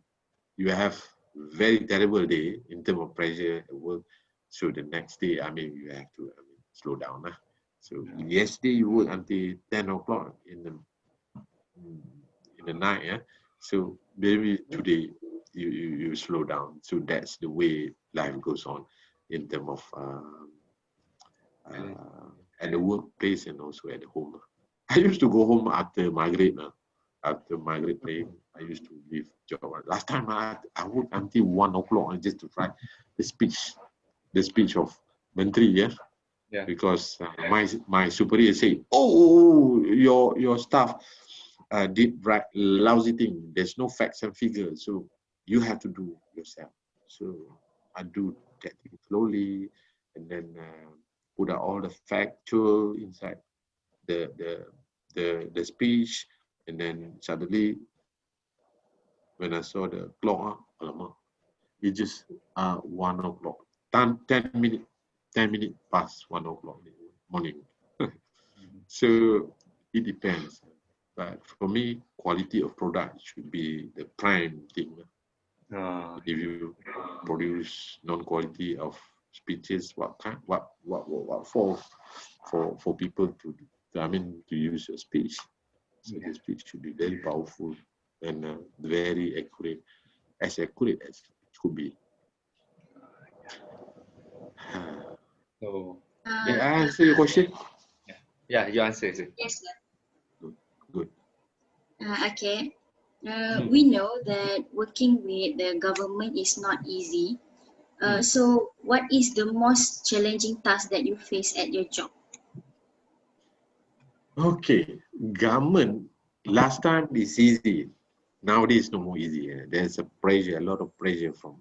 Speaker 5: you have very terrible day in terms of pressure at work. So the next day, you have to slow down. So yesterday you work until 10 o'clock in the night. So maybe today you slow down. So that's the way life goes on in terms of at the workplace and also at home. I used to go home after Maghrib. After Maghrib praying, I used to leave job. Last time I worked until 1 o'clock just to write the speech of Menteri, because my superior said, "Oh, your staff did write lousy thing. There's no facts and figures, so you have to do yourself." So I do that thing slowly, and then put out all the factual inside the speech, and then suddenly when I saw the clock, it just 1 o'clock. 10 minutes past 1 o'clock in the morning. So it depends. But for me, quality of product should be the prime thing. If you produce non-quality of speeches, what for people to use your speech. So the speech should be very powerful and very accurate, as accurate as it could be.
Speaker 1: So
Speaker 5: did I answer your question?
Speaker 1: Yeah, you answer, sir.
Speaker 2: Yes, sir.
Speaker 5: Good.
Speaker 2: Okay. We know that working with the government is not easy. So what is the most challenging task that you face at your job?
Speaker 5: Okay, government, last time is easy. Nowadays no more easy. There's a lot of pressure from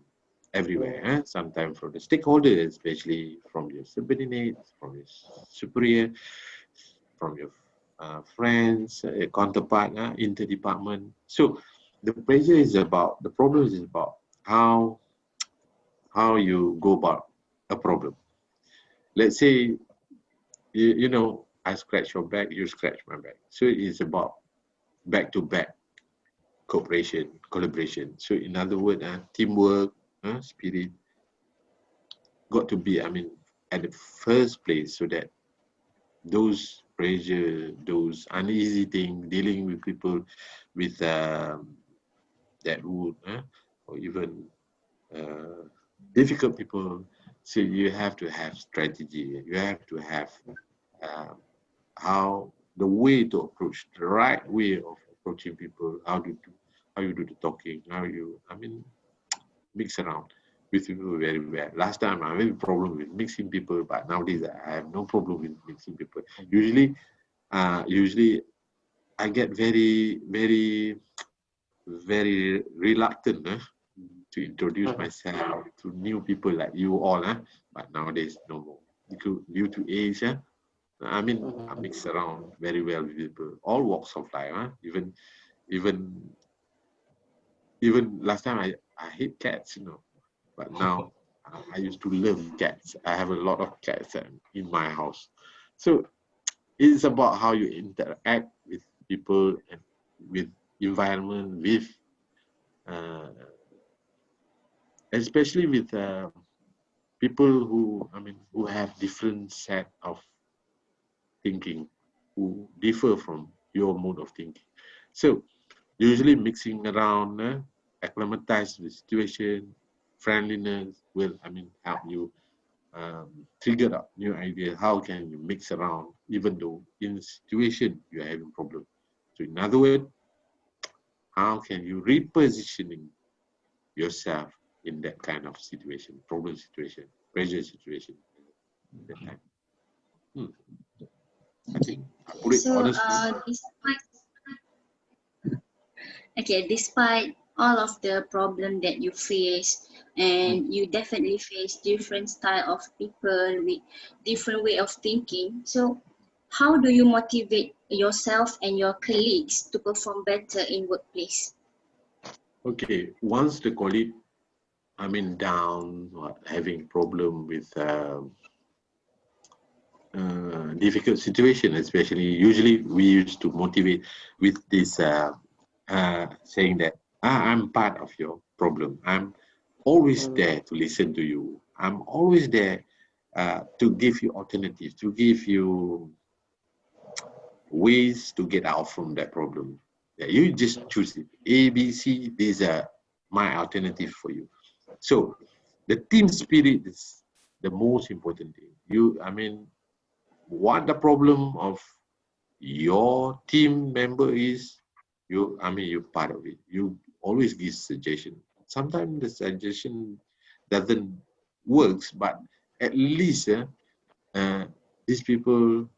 Speaker 5: everywhere. Sometimes from the stakeholders, especially from your subordinates, from your superior, from your friends, counterpart, inter-department. So the problem is about how you go about a problem. Let's say, I scratch your back, you scratch my back. So it's about back-to-back cooperation, collaboration. So in other words, teamwork, spirit, got to be, at the first place, so that those pressure, those uneasy things, dealing with people with that would, or even difficult people. So you have to have strategy. You have to have the way to approach, the right way of approaching people. How you do the talking, how you, mix around. with people very well. Last time I had a problem with mixing people, but nowadays I have no problem with mixing people. Usually I get very reluctant to introduce myself to new people like you all, but nowadays no more. Due to age, I mean, I mix around very well with people, all walks of life. Even last time I hate cats, but now I used to love cats. I have a lot of cats in my house. So it's about how you interact with people and with environment, with especially with people who have different set of thinking, who differ from your mode of thinking. So usually mixing around, acclimatize the situation, friendliness will help you trigger up new ideas. How can you mix around even though in the situation you're having problem? So in other words, how can you repositioning yourself in that kind of situation, problem situation, pressure situation? That time. I think I put it
Speaker 2: So,
Speaker 5: honestly.
Speaker 2: despite all of the problem that you face, and you definitely face different style of people with different way of thinking. So, how do you motivate yourself and your colleagues to perform better in workplace?
Speaker 5: Okay, once the colleague, down or having problem with difficult situation, especially usually we used to motivate with this saying that I'm part of your problem. I'm always there to listen to you. I'm always there to give you alternatives, to give you ways to get out from that problem. Yeah, you just choose it. A, B, C, these are my alternative for you. So the team spirit is the most important thing. What the problem of your team member is, you're part of it. You always give suggestion. Sometimes the suggestion doesn't works, but at least these people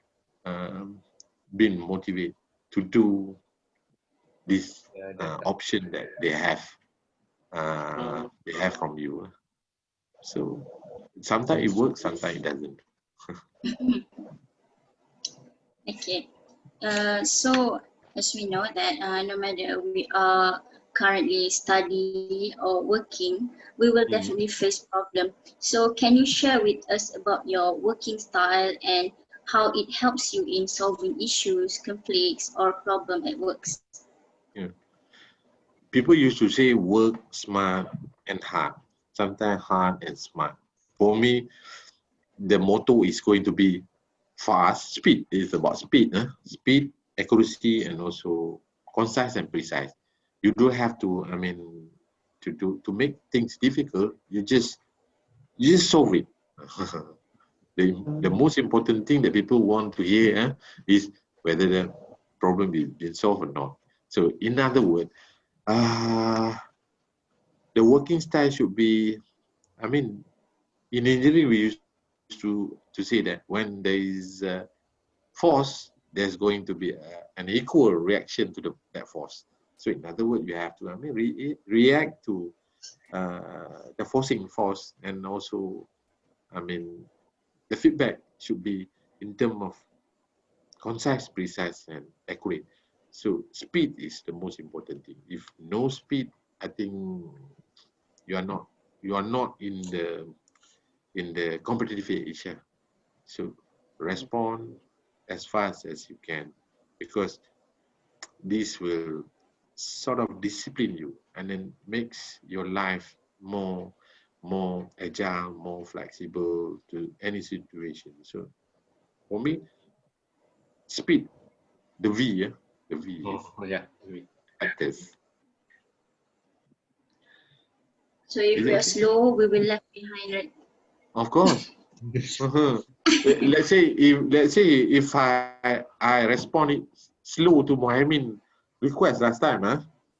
Speaker 5: been motivated to do this option that they have from you. So sometimes it works, sometimes it doesn't.
Speaker 2: Okay. So as we know that no matter we are currently study or working, we will definitely face problem. So can you share with us about your working style and how it helps you in solving issues, conflicts, or problem at works?
Speaker 5: Yeah. People used to say work smart and hard. Sometimes hard and smart. For me, the motto is going to be fast, speed. It's about speed, speed, accuracy, and also concise and precise. You don't have to, to make things difficult. You just solve it. The most important thing that people want to hear is whether the problem is been solved or not. So in other words, the working style should be, in engineering we used to say that when there is force, there's going to be an equal reaction to that force. So in other words, you have to react to the forcing force, and also the feedback should be in terms of concise, precise, and accurate. So speed is the most important thing. If no speed, I think you are not in the competitive age. So respond as fast as you can, because this will sort of discipline you and then makes your life more agile, more flexible to any situation. So for me, speed, the V, the V matters.
Speaker 2: So if we are slow, we will left behind, right?
Speaker 5: Of course. Let's say if I responded slow to Muhaimin request last time,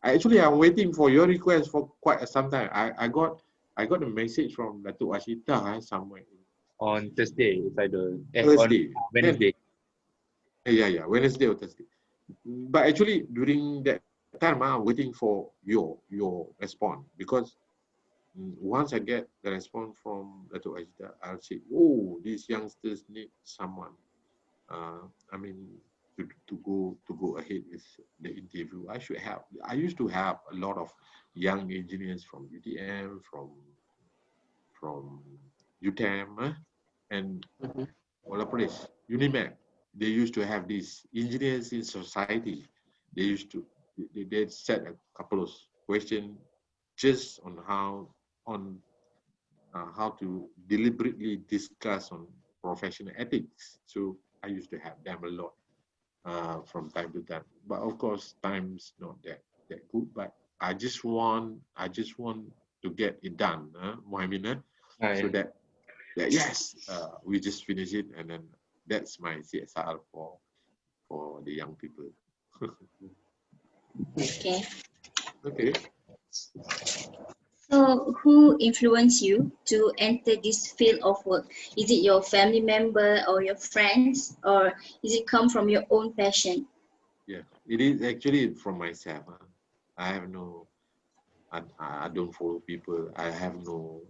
Speaker 5: I'm waiting for your request for quite some time. I I got a message from Datuk Ashita somewhere.
Speaker 1: On Thursday, it's either
Speaker 5: Thursday.
Speaker 1: on Wednesday.
Speaker 5: Yeah, Wednesday or Thursday. But actually, during that time, I'm waiting for your response, because once I get the response from Datuk Ashita, I'll say, oh, these youngsters need someone. I mean, to go ahead with the interview. I used to have a lot of young engineers from UTM, from UTM, and Walapolis, Unimac. They used to have these engineers in society. They used to they set a couple of questions just on how to deliberately discuss on professional ethics. So I used to have them a lot from time to time. But of course, time's not that good. But I just want to get it done, Muhaimin, so that yes, we just finish it, and then that's my CSR for the young people.
Speaker 2: Okay.
Speaker 5: Okay.
Speaker 2: So, who influenced you to enter this field of work? Is it your family member or your friends, or is it come from your own passion?
Speaker 5: Yeah, it is actually from myself. I have I don't follow people. I have no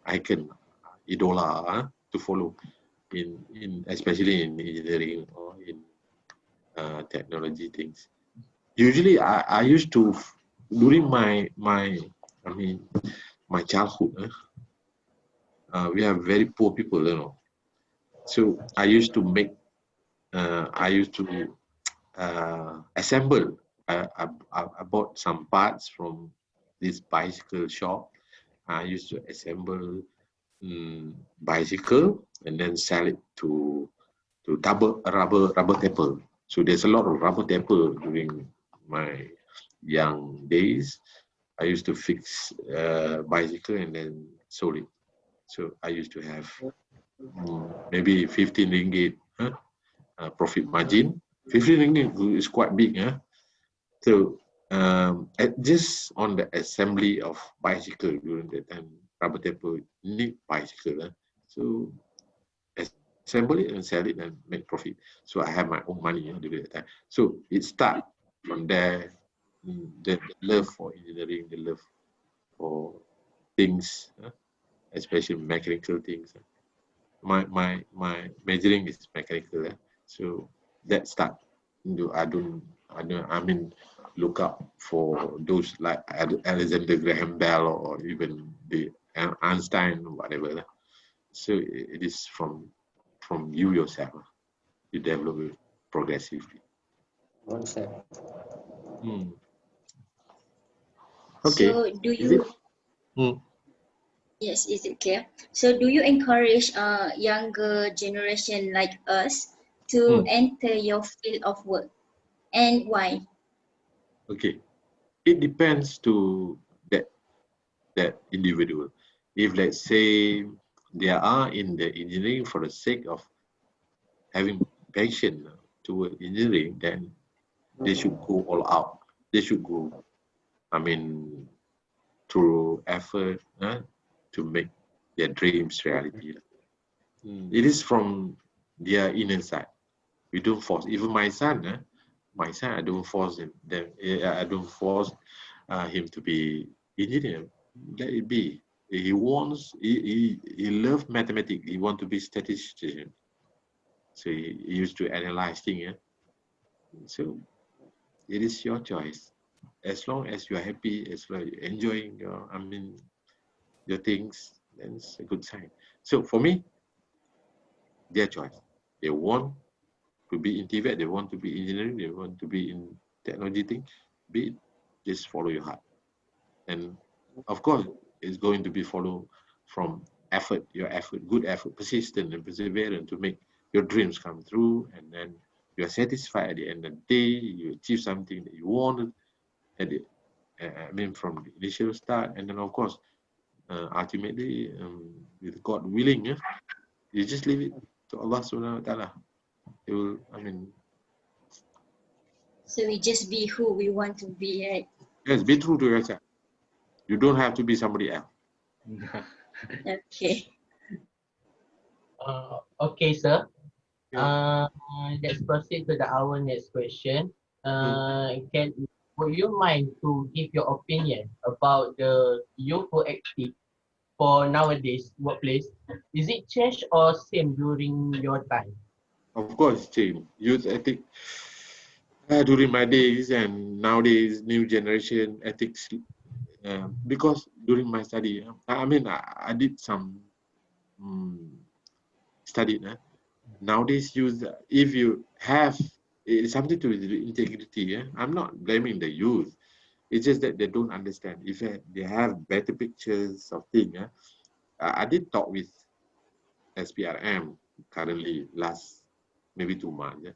Speaker 5: icon, idola to follow in especially in engineering or in technology things. Usually, I used to, during my childhood, we have very poor people, So I used to assemble. I bought some parts from this bicycle shop. I used to assemble bicycle and then sell it to rubber taper. So there's a lot of rubber taper during my young days. I used to fix bicycle and then sold it. So I used to have maybe 15 ringgit profit margin. 15 ringgit is quite big. So just on the assembly of bicycle during that time, rubber taper need bicycle. So assemble it and sell it and make profit. So I have my own money during that time. So it starts from there, the love for engineering, the love for things, especially mechanical things. My majoring is mechanical, so that start. I mean, look up for those like Alexander Graham Bell or even the Einstein or whatever. So it is from you yourself. You develop it progressively. Okay.
Speaker 2: So, do you? Yes, is it clear? So, do you encourage younger generation like us to enter your field of work, and why?
Speaker 5: Okay, it depends to that individual. If let's say they are in the engineering for the sake of having passion toward engineering, then they should go all out. They should go, I mean, through effort to make their dreams reality. It is from their inner side. We don't force. Even my son, I don't force him. I don't force him to be engineer. Let it be. He wants. He loves mathematics. He wants to be statistician. So he used to analyze things. So it is your choice. As long as you are happy, as long as you're enjoying your things, then it's a good sign. So for me, their choice. They want to be in TVET, they want to be engineering, they want to be in technology thing, be it, just follow your heart. And of course, it's going to be followed from effort, your effort, good effort, persistent and perseverant to make your dreams come true. And then you're satisfied at the end of the day, you achieve something that you wanted at the, from the initial start. And then of course, ultimately, with God willing, you just leave it to Allah Subhanahu wa Ta'ala. It will,
Speaker 2: So we just be who we want to be, right?
Speaker 5: yes, be true to yourself. You don't have to be somebody else.
Speaker 2: Okay.
Speaker 3: Okay, sir. Let's proceed to our next question. Would you mind to give your opinion about the youth who active for nowadays workplace? Is it changed or same during your time?
Speaker 5: Of course, change. Youth ethic during my days and nowadays new generation ethics. Because during my study, I mean, I did some study. Nowadays, youth, if you have it's something to do with integrity, I'm not blaming the youth. It's just that they don't understand. If they have better pictures of things, I did talk with SPRM currently last maybe 2 months.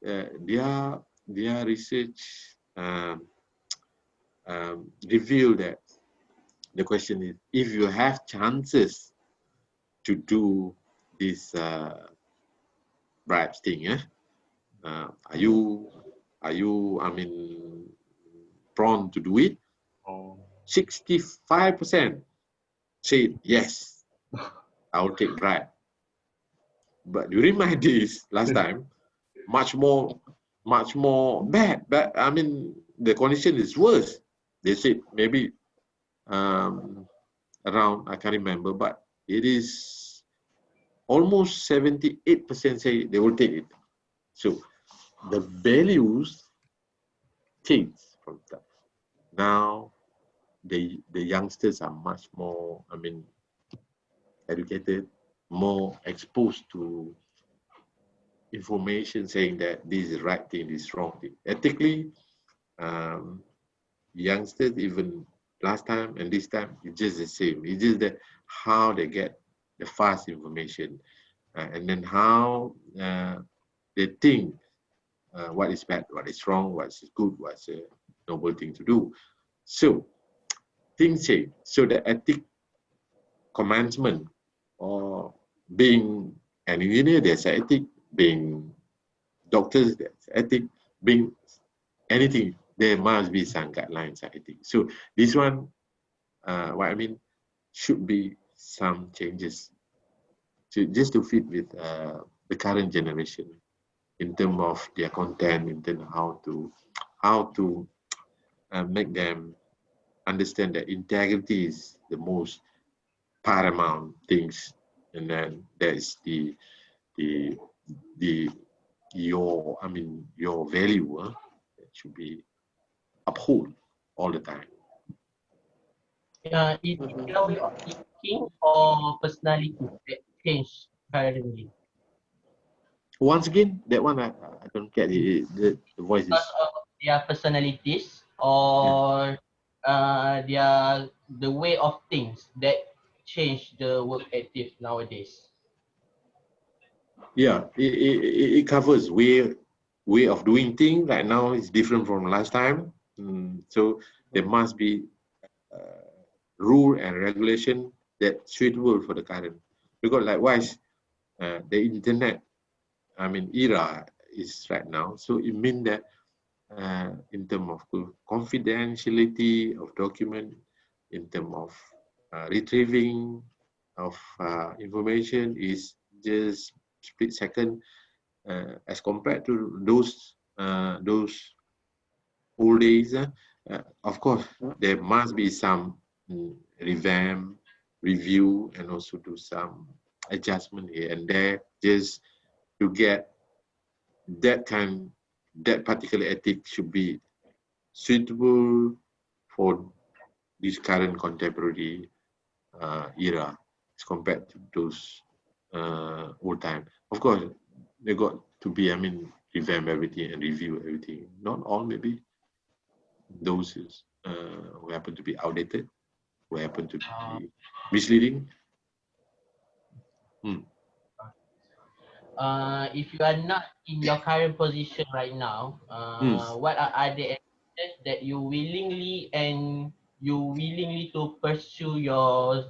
Speaker 5: Their research revealed that the question is, if you have chances to do this bribes thing, are you I mean prone to do it? 65% said yes, I will take bribe. But during my days last time, much more bad. But I mean, the condition is worse. They said maybe around, I can't remember, but it is almost 78% say they will take it. So the values change from that. Now the youngsters are much more, I mean, educated, more exposed to information saying that this is the right thing, this is wrong thing. Ethically, youngsters, even last time and this time, it's just the same. It's just that how they get the fast information, and then how they think what is bad, what is wrong, what's good, what's a noble thing to do. So things change. So the ethic commandment, or being an engineer, there's ethic. Being doctors, there's ethic. Being anything, there must be some guidelines, I think. So this one, what I mean, should be some changes just to fit with the current generation in terms of their content, in terms of how to make them understand that integrity is the most paramount things, and then there's your value that should be upheld all the time.
Speaker 3: Is it your way of thinking or personality that changed currently?
Speaker 5: Once again, that one I don't get it. The voice is.
Speaker 3: Because of their personalities or the way of things that change the work active nowadays.
Speaker 5: Yeah, it covers way of doing things. Right now is different from last time. So there must be rule and regulation that suitable for the current. Because likewise, the internet, I mean, era is right now. So it means that in terms of confidentiality of document, in terms of retrieving of information is just split second, as compared to those old days. Of course, there must be some revamp, review, and also do some adjustment here and there, just to get that particular ethic should be suitable for this current contemporary era as compared to those old time. Of course, they got to be, I mean, revamp everything and review everything. Not all, maybe those who happen to be outdated, who happen to be misleading.
Speaker 3: If you are not in your current position right now, what are other areas that you willingly to pursue your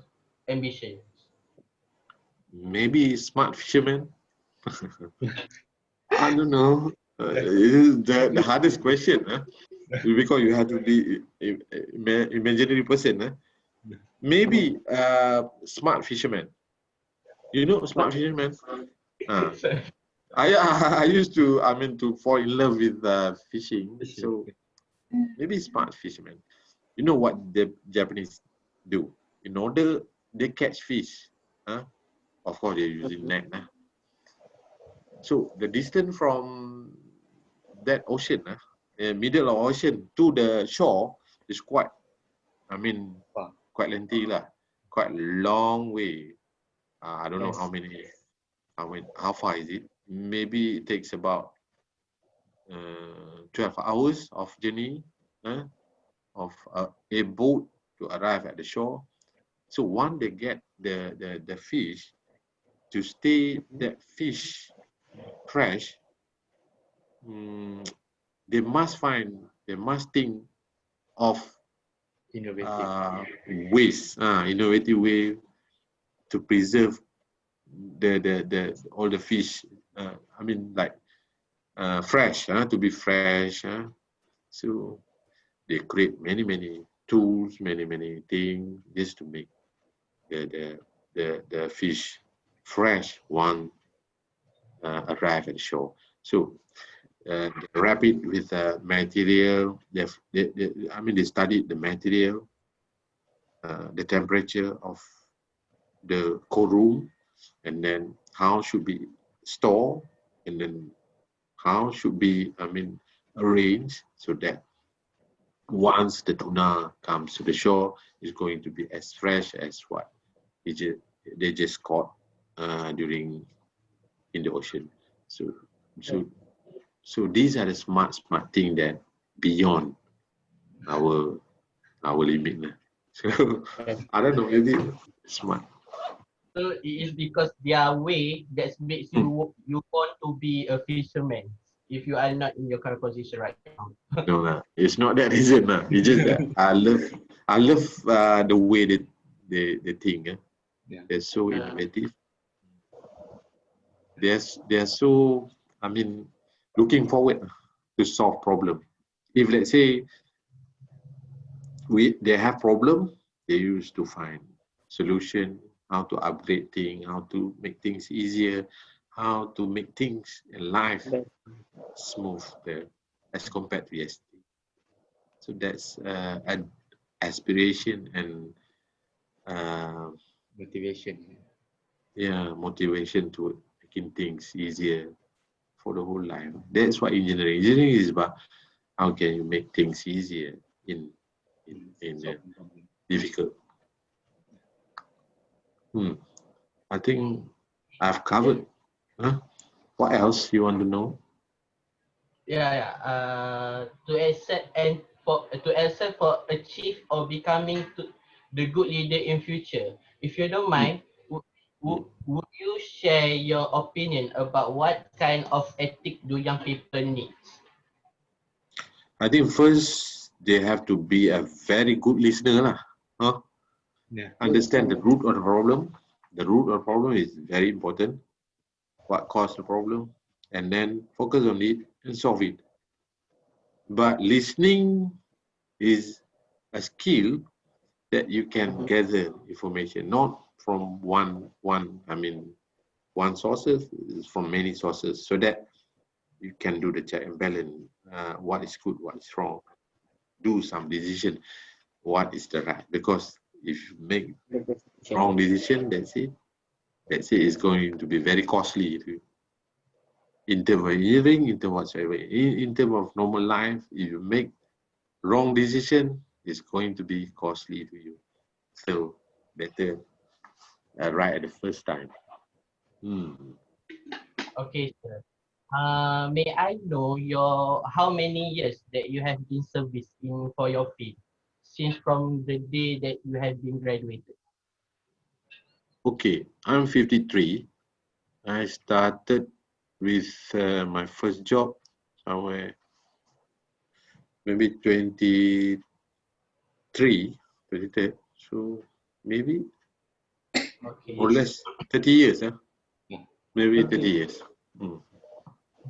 Speaker 3: ambitions?
Speaker 5: Maybe smart fisherman. I don't know. It is the hardest question, because you have to be imaginary person. maybe smart fisherman. You know smart fisherman? I used to, I mean, to fall in love with fishing. So maybe smart fisherman. You know what the Japanese do? In order they catch fish, of course they're using net. So the distance from that ocean, middle of ocean to the shore is quite, I mean, quite lengthy lah, quite long way. I don't know how far is it? Maybe it takes about 12 hours of journey of a boat to arrive at the shore. So once they get the fish, to stay that fish fresh, they must think of
Speaker 1: Innovative.
Speaker 5: ways, innovative way to preserve all the fish. I mean, like fresh, to be fresh. So they create many tools, many things just to make the fish fresh one arrive at the shore. So they wrap it with material. They studied the material, the temperature of the cold room, and then how should be stored, and then how should be, arranged so that once the tuna comes to the shore, it's going to be as fresh as what they just caught in the ocean. So these are the smart thing that beyond our limit. So I don't know, maybe smart.
Speaker 3: So it is because their way that makes you want to be a fisherman if you are not in your current position right now.
Speaker 5: No, it's not that reason. It's just that I love the way that they think.
Speaker 1: Yeah.
Speaker 5: They're so innovative. They're so, looking forward to solve problem. If let's say they have problem, they used to find solution, how to upgrade things, how to make things easier, how to make things in life smooth there as compared to yesterday. So that's an aspiration and
Speaker 1: Motivation.
Speaker 5: motivation to making things easier for the whole life. That's what engineering is about. How can you make things easier in difficult? I think I've covered. What else you want to know?
Speaker 3: To accept for achieve or becoming the good leader in future. If you don't mind, would you share your opinion about what kind of ethic do young people need?
Speaker 5: I think first they have to be a very good listener, Understand the root of the problem. The root of the problem is very important. What caused the problem, and then focus on it and solve it. But listening is a skill that you can gather information, not from one sources, from many sources, so that you can do the check and balance. What is good, what is wrong. Do some decision. What is the right? Because if you make wrong decision, that's it. It's going to be very costly to you. In terms of engineering, in terms whatsoever, in terms of normal life, if you make wrong decision, it's going to be costly to you. So better right at the first time.
Speaker 3: Okay, sir. May I know how many years that you have been serviced for your field since from the day that you have been graduated?
Speaker 5: Okay, I'm 53. I started with my first job somewhere maybe 23. So maybe more or less 30 years. Maybe 30 years.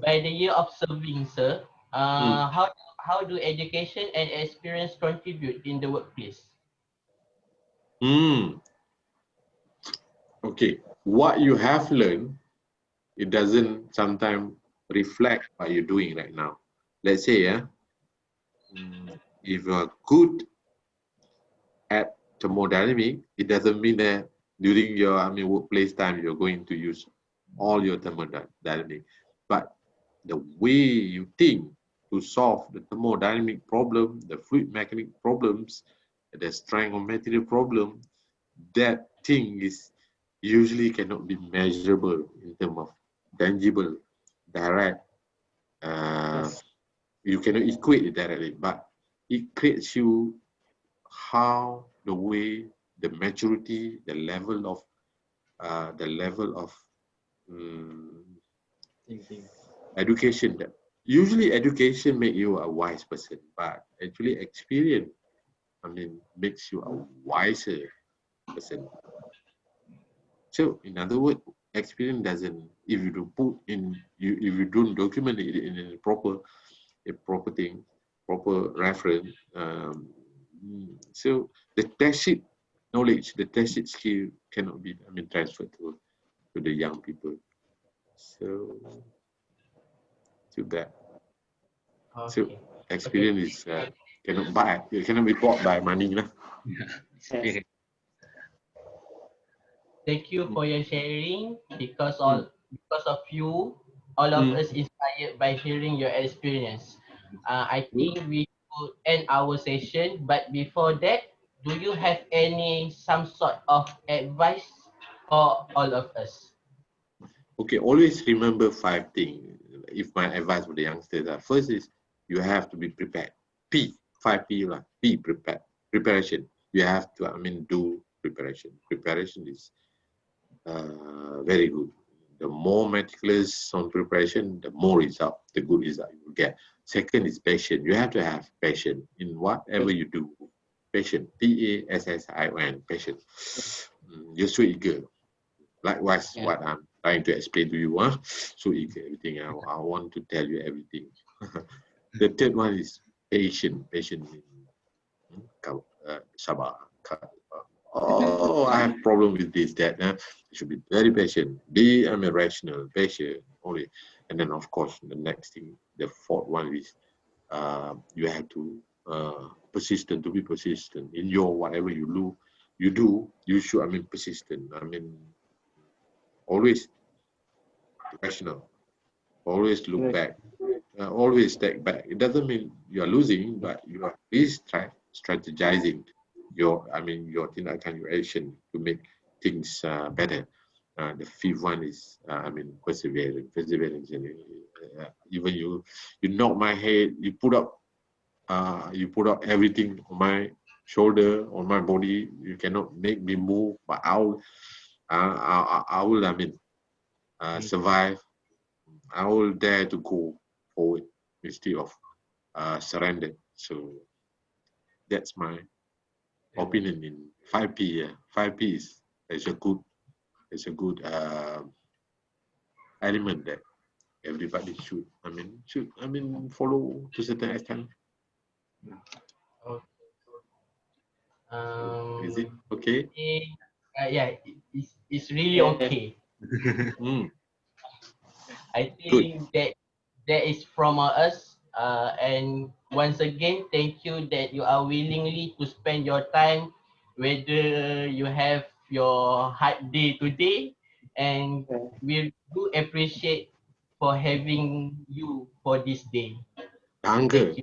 Speaker 3: By the year of serving, sir, how do education and experience contribute in the workplace?
Speaker 5: Okay, what you have learned, it doesn't sometimes reflect what you're doing right now. Let's say, if you're good at thermodynamic, it doesn't mean that during your workplace time you're going to use all your thermodynamic. But the way you think to solve the thermodynamic problem, the fluid mechanic problems, the strength of material problem, that thing is usually cannot be measurable in terms of tangible, direct. You cannot equate it directly, but it creates you how the way, the maturity, the level of education. That usually education make you a wise person, but actually experience, makes you a wiser person. So in other words, experience doesn't, if you don't put in, if you don't document it in a proper thing, proper reference. So the tacit knowledge, the tacit skill cannot be, transferred to the young people. So too bad. So experience is cannot buy, it cannot be bought by money, lah.
Speaker 3: Thank you for your sharing. Because of you, all of us inspired by hearing your experience. I think we could end our session, but before that, do you have some sort of advice for all of us?
Speaker 5: Okay, always remember 5 things. If my advice for the youngsters are, first is you have to be prepared. 5 P lah. Be prepared. Preparation. You have to, do preparation. Preparation is very good. The more meticulous on preparation, the more result, the good result you will get. Second is passion. You have to have passion in whatever you do. Passion. Passion. Passion. You're so eager. Likewise, what I'm trying to explain to you, so eager, everything. I want to tell you everything. The third one is patient. Patient means sabar. Oh, I have problem with this, that. You should be very patient. Be rational, patient only. And then, of course, the next thing, the fourth one is you have to persistent. To be persistent in your whatever you do. You should persistent. Always rational. Always look back. Always take back. It doesn't mean you are losing, but you are at least strategizing your tindakan, your action to make things better. The fifth one is perseverance. Perseverance. Even you knock my head, you put up everything on my shoulder, on my body. You cannot make me move, but I will survive. I will dare to go forward instead of surrender. So that's my opinion in 5P. 5P is a good element that everybody should follow to a certain extent. Is it okay?
Speaker 3: Yeah, it's really okay. I think that is from us. And once again, thank you that you are willingly to spend your time, whether you have your hard day today, and we do appreciate for having you for this day.
Speaker 5: Thank you.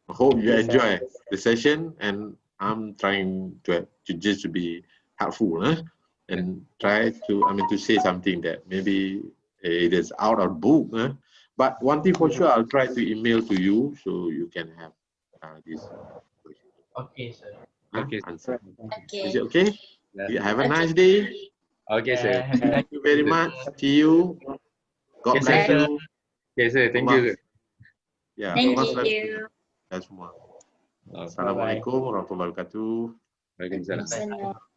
Speaker 5: I hope you enjoy the session, and I'm trying to just be helpful, and try to say something that maybe it is out of book, but one thing for sure, I'll try to email to you so you can have this.
Speaker 3: Okay, sir.
Speaker 5: Answer.
Speaker 2: Okay.
Speaker 5: Is it okay? Yeah. Have a nice day.
Speaker 1: Okay, sir.
Speaker 5: Thank you very much. See you. God bless you.
Speaker 1: Okay, sir. Thank you, sir.
Speaker 5: Yeah.
Speaker 2: Thank you.
Speaker 5: Semua. Assalamualaikum warahmatullahi wabarakatuh.
Speaker 1: Waalaikumsalam.
Speaker 2: Assalamualaikum.